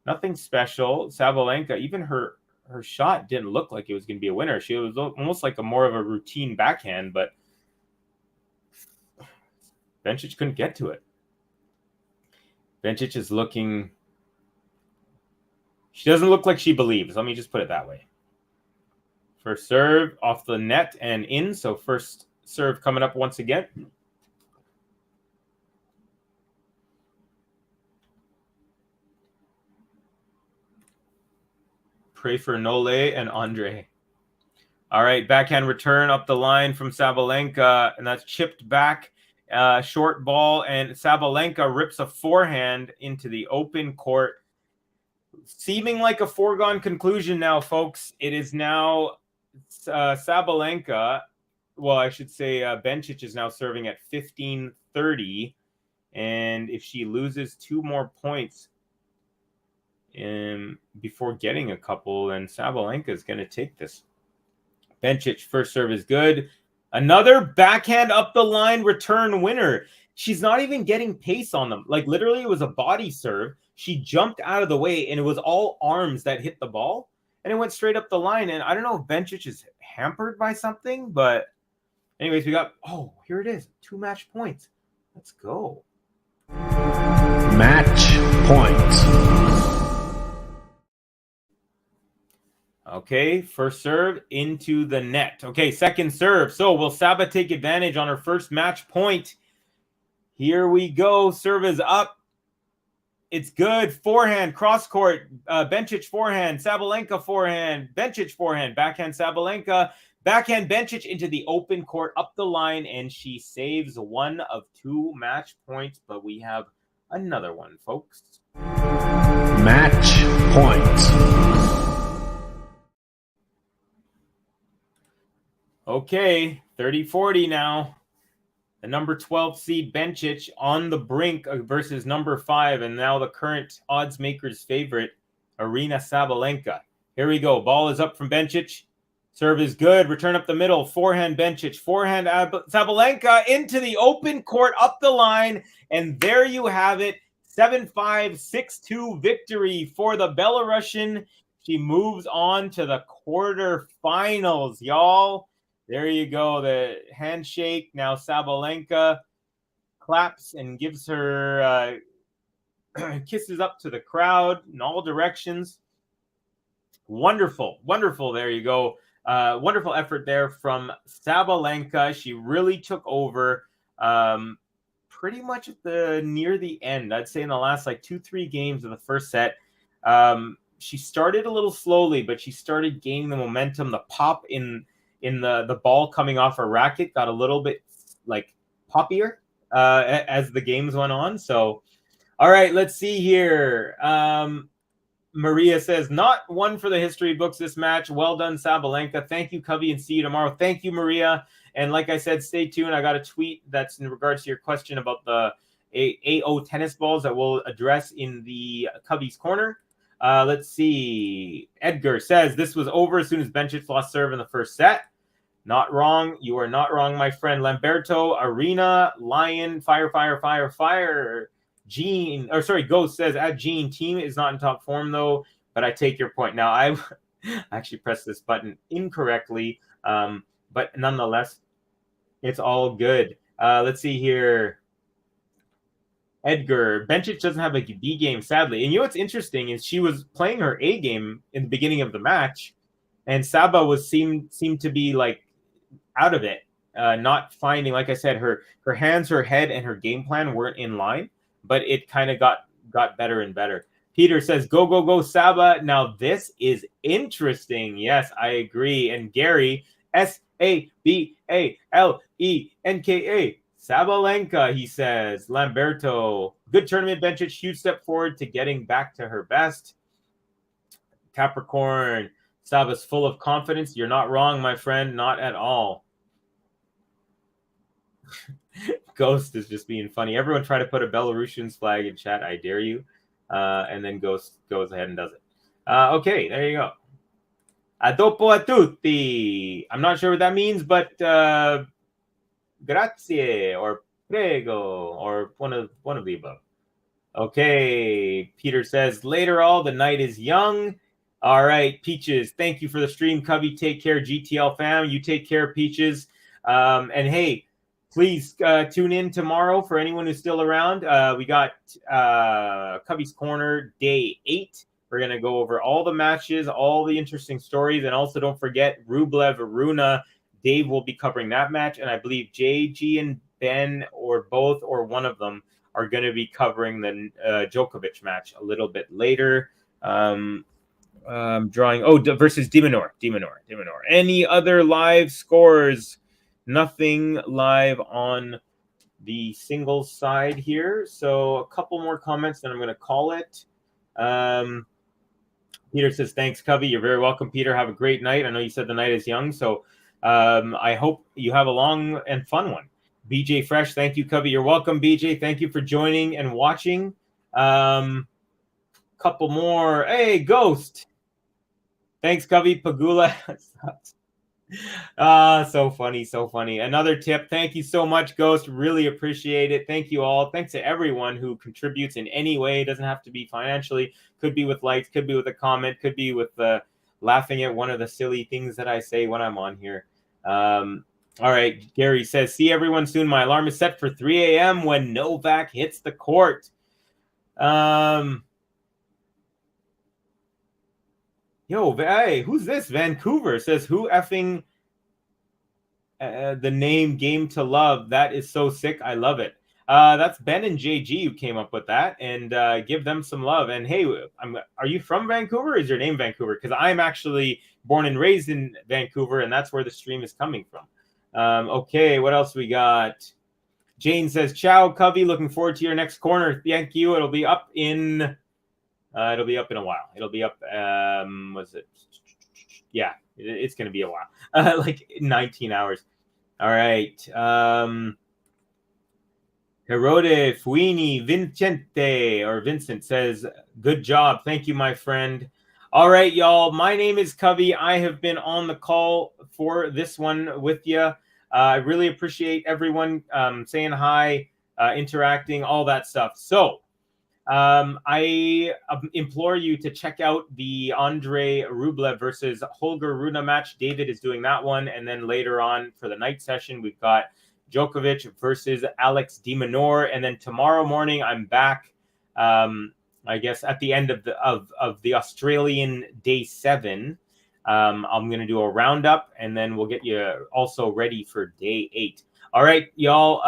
S19: Nothing special. Sabalenka, even her shot didn't look like it was going to be a winner. She was almost like more of a routine backhand, but Bencic couldn't get to it. Bencic is looking... She doesn't look like she believes. Let me just put it that way. First serve off the net and in. So first serve coming up once again. Pray for Nole and Andre. All right, backhand return up the line from Sabalenka, and that's chipped back, short ball, and Sabalenka rips a forehand into the open court. Seeming like a foregone conclusion now, folks. It is now Sabalenka. Well, I should say Bencic is now serving at 15-30, and if she loses 2 more points before getting a couple, and Sabalenka is going to take this. Bencic first serve is good. Another backhand up the line return winner. She's not even getting pace on them. Like literally it was a body serve. She jumped out of the way and it was all arms that hit the ball and it went straight up the line. And I don't know if Bencic is hampered by something, but anyways, we got, here it is. 2 match points. Let's go.
S2: Match point.
S19: Okay, first serve into the net. Okay, second serve. So will Saba take advantage on her first match point? Here we go. Serve is up. It's good. Forehand, cross court. Bencic forehand. Sabalenka forehand. Bencic forehand. Backhand Sabalenka. Backhand Bencic into the open court up the line, and she saves 1 of 2 match points, but we have another one, folks.
S2: Match point.
S19: Okay, 30-40 now. The number 12 seed Bencic on the brink versus number 5, and now the current odds makers favorite, Aryna Sabalenka. Here we go. Ball is up from Bencic. Serve is good. Return up the middle. Forehand Bencic. Forehand Sabalenka into the open court, up the line, and there you have it. 7-5, 6-2 victory for the Belarusian. She moves on to the quarterfinals, y'all. There you go. The handshake. Now Sabalenka claps and gives her kisses up to the crowd in all directions. Wonderful. Wonderful. There you go. Wonderful effort there from Sabalenka. She really took over pretty much at near the end. I'd say in the last 2-3 games of the first set. She started a little slowly, but she started gaining the momentum. The pop in the ball coming off her racket got a little bit poppier as the games went on. So, all right, let's see here. Maria says, not one for the history books this match. Well done, Sabalenka. Thank you, Covey, and see you tomorrow. Thank you, Maria. And like I said, stay tuned. I got a tweet that's in regards to your question about the AO tennis balls that we'll address in the Covey's Corner. Let's see. Edgar says, this was over as soon as Bencic lost serve in the first set. Not wrong. You are not wrong, my friend. Lamberto, Aryna, Lion, fire. Ghost says, at Gene, team is not in top form, though, but I take your point. Now, I actually pressed this button incorrectly, but nonetheless, it's all good. Let's see here. Edgar, Bencic doesn't have a B game, sadly. And you know what's interesting is she was playing her A game in the beginning of the match, and Saba seemed to be out of it, not finding, like I said, her hands, her head, and her game plan weren't in line, but it kind of got better and better. Peter says, go, Saba. Now, this is interesting. Yes, I agree. And Gary, Sabalenka, Sabalenka, he says. Lamberto, good tournament, Bencic, huge step forward to getting back to her best. Capricorn, Saba's full of confidence. You're not wrong, my friend, not at all. Ghost is just being funny. Everyone try to put a Belarusian's flag in chat. I dare you. And then Ghost goes ahead and does it. Okay, there you go. A dopo a tutti. I'm not sure what that means, but grazie or prego or one of the above. Okay, Peter says, later all, the night is young. All right, Peaches, thank you for the stream. Covey, take care. GTL fam, you take care, Peaches. And hey, please tune in tomorrow for anyone who's still around. We got Covey's Corner Day 8. We're going to go over all the matches, all the interesting stories, and also don't forget Rublev Aryna. Dave will be covering that match, and I believe JG and Ben, or both or one of them, are going to be covering the Djokovic match a little bit later. Drawing versus Diminor. Any other live scores? Nothing live on the singles side here. So a couple more comments, then I'm going to call it. Peter says, thanks, Covey. You're very welcome, Peter. Have a great night. I know you said the night is young, so I hope you have a long and fun one. BJ Fresh, thank you, Covey. You're welcome, BJ. Thank you for joining and watching. Couple more. Hey, Ghost. Thanks, Covey. Pagula. So funny. Another tip. Thank you so much, Ghost. Really appreciate it. Thank you all. Thanks to everyone who contributes in any way. It doesn't have to be financially. Could be with likes, could be with a comment, could be with laughing at one of the silly things that I say when I'm on here. All right, Gary says, see everyone soon. My alarm is set for 3 a.m. when Novak hits the court. Hey, who's this? Vancouver says, who effing the name Game to Love? That is so sick. I love it. That's Ben and JG who came up with that, and give them some love. And hey, are you from Vancouver, or is your name Vancouver? Because I'm actually born and raised in Vancouver, and that's where the stream is coming from. Okay, what else we got? Jane says, ciao, Covey. Looking forward to your next corner. Thank you. It'll be up in a while. It'll be up, was it? Yeah, It's going to be a while, like 19 hours. All right. Herode Fuini Vincent says, good job. Thank you, my friend. All right, y'all. My name is Covey. I have been on the call for this one with you. I really appreciate everyone saying hi, interacting, all that stuff. So I implore you to check out the Andre Rublev versus Holger Rune match. David is doing that one. And then later on for the night session, we've got Djokovic versus Alex de Minaur. And then tomorrow morning, I'm back, I guess, at the end of the Australian day 7. I'm going to do a roundup, and then we'll get you also ready for day 8. All right, y'all.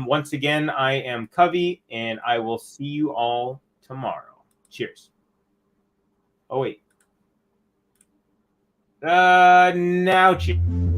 S19: Once again, I am Covey, and I will see you all tomorrow. Cheers. Oh, wait. Now cheers.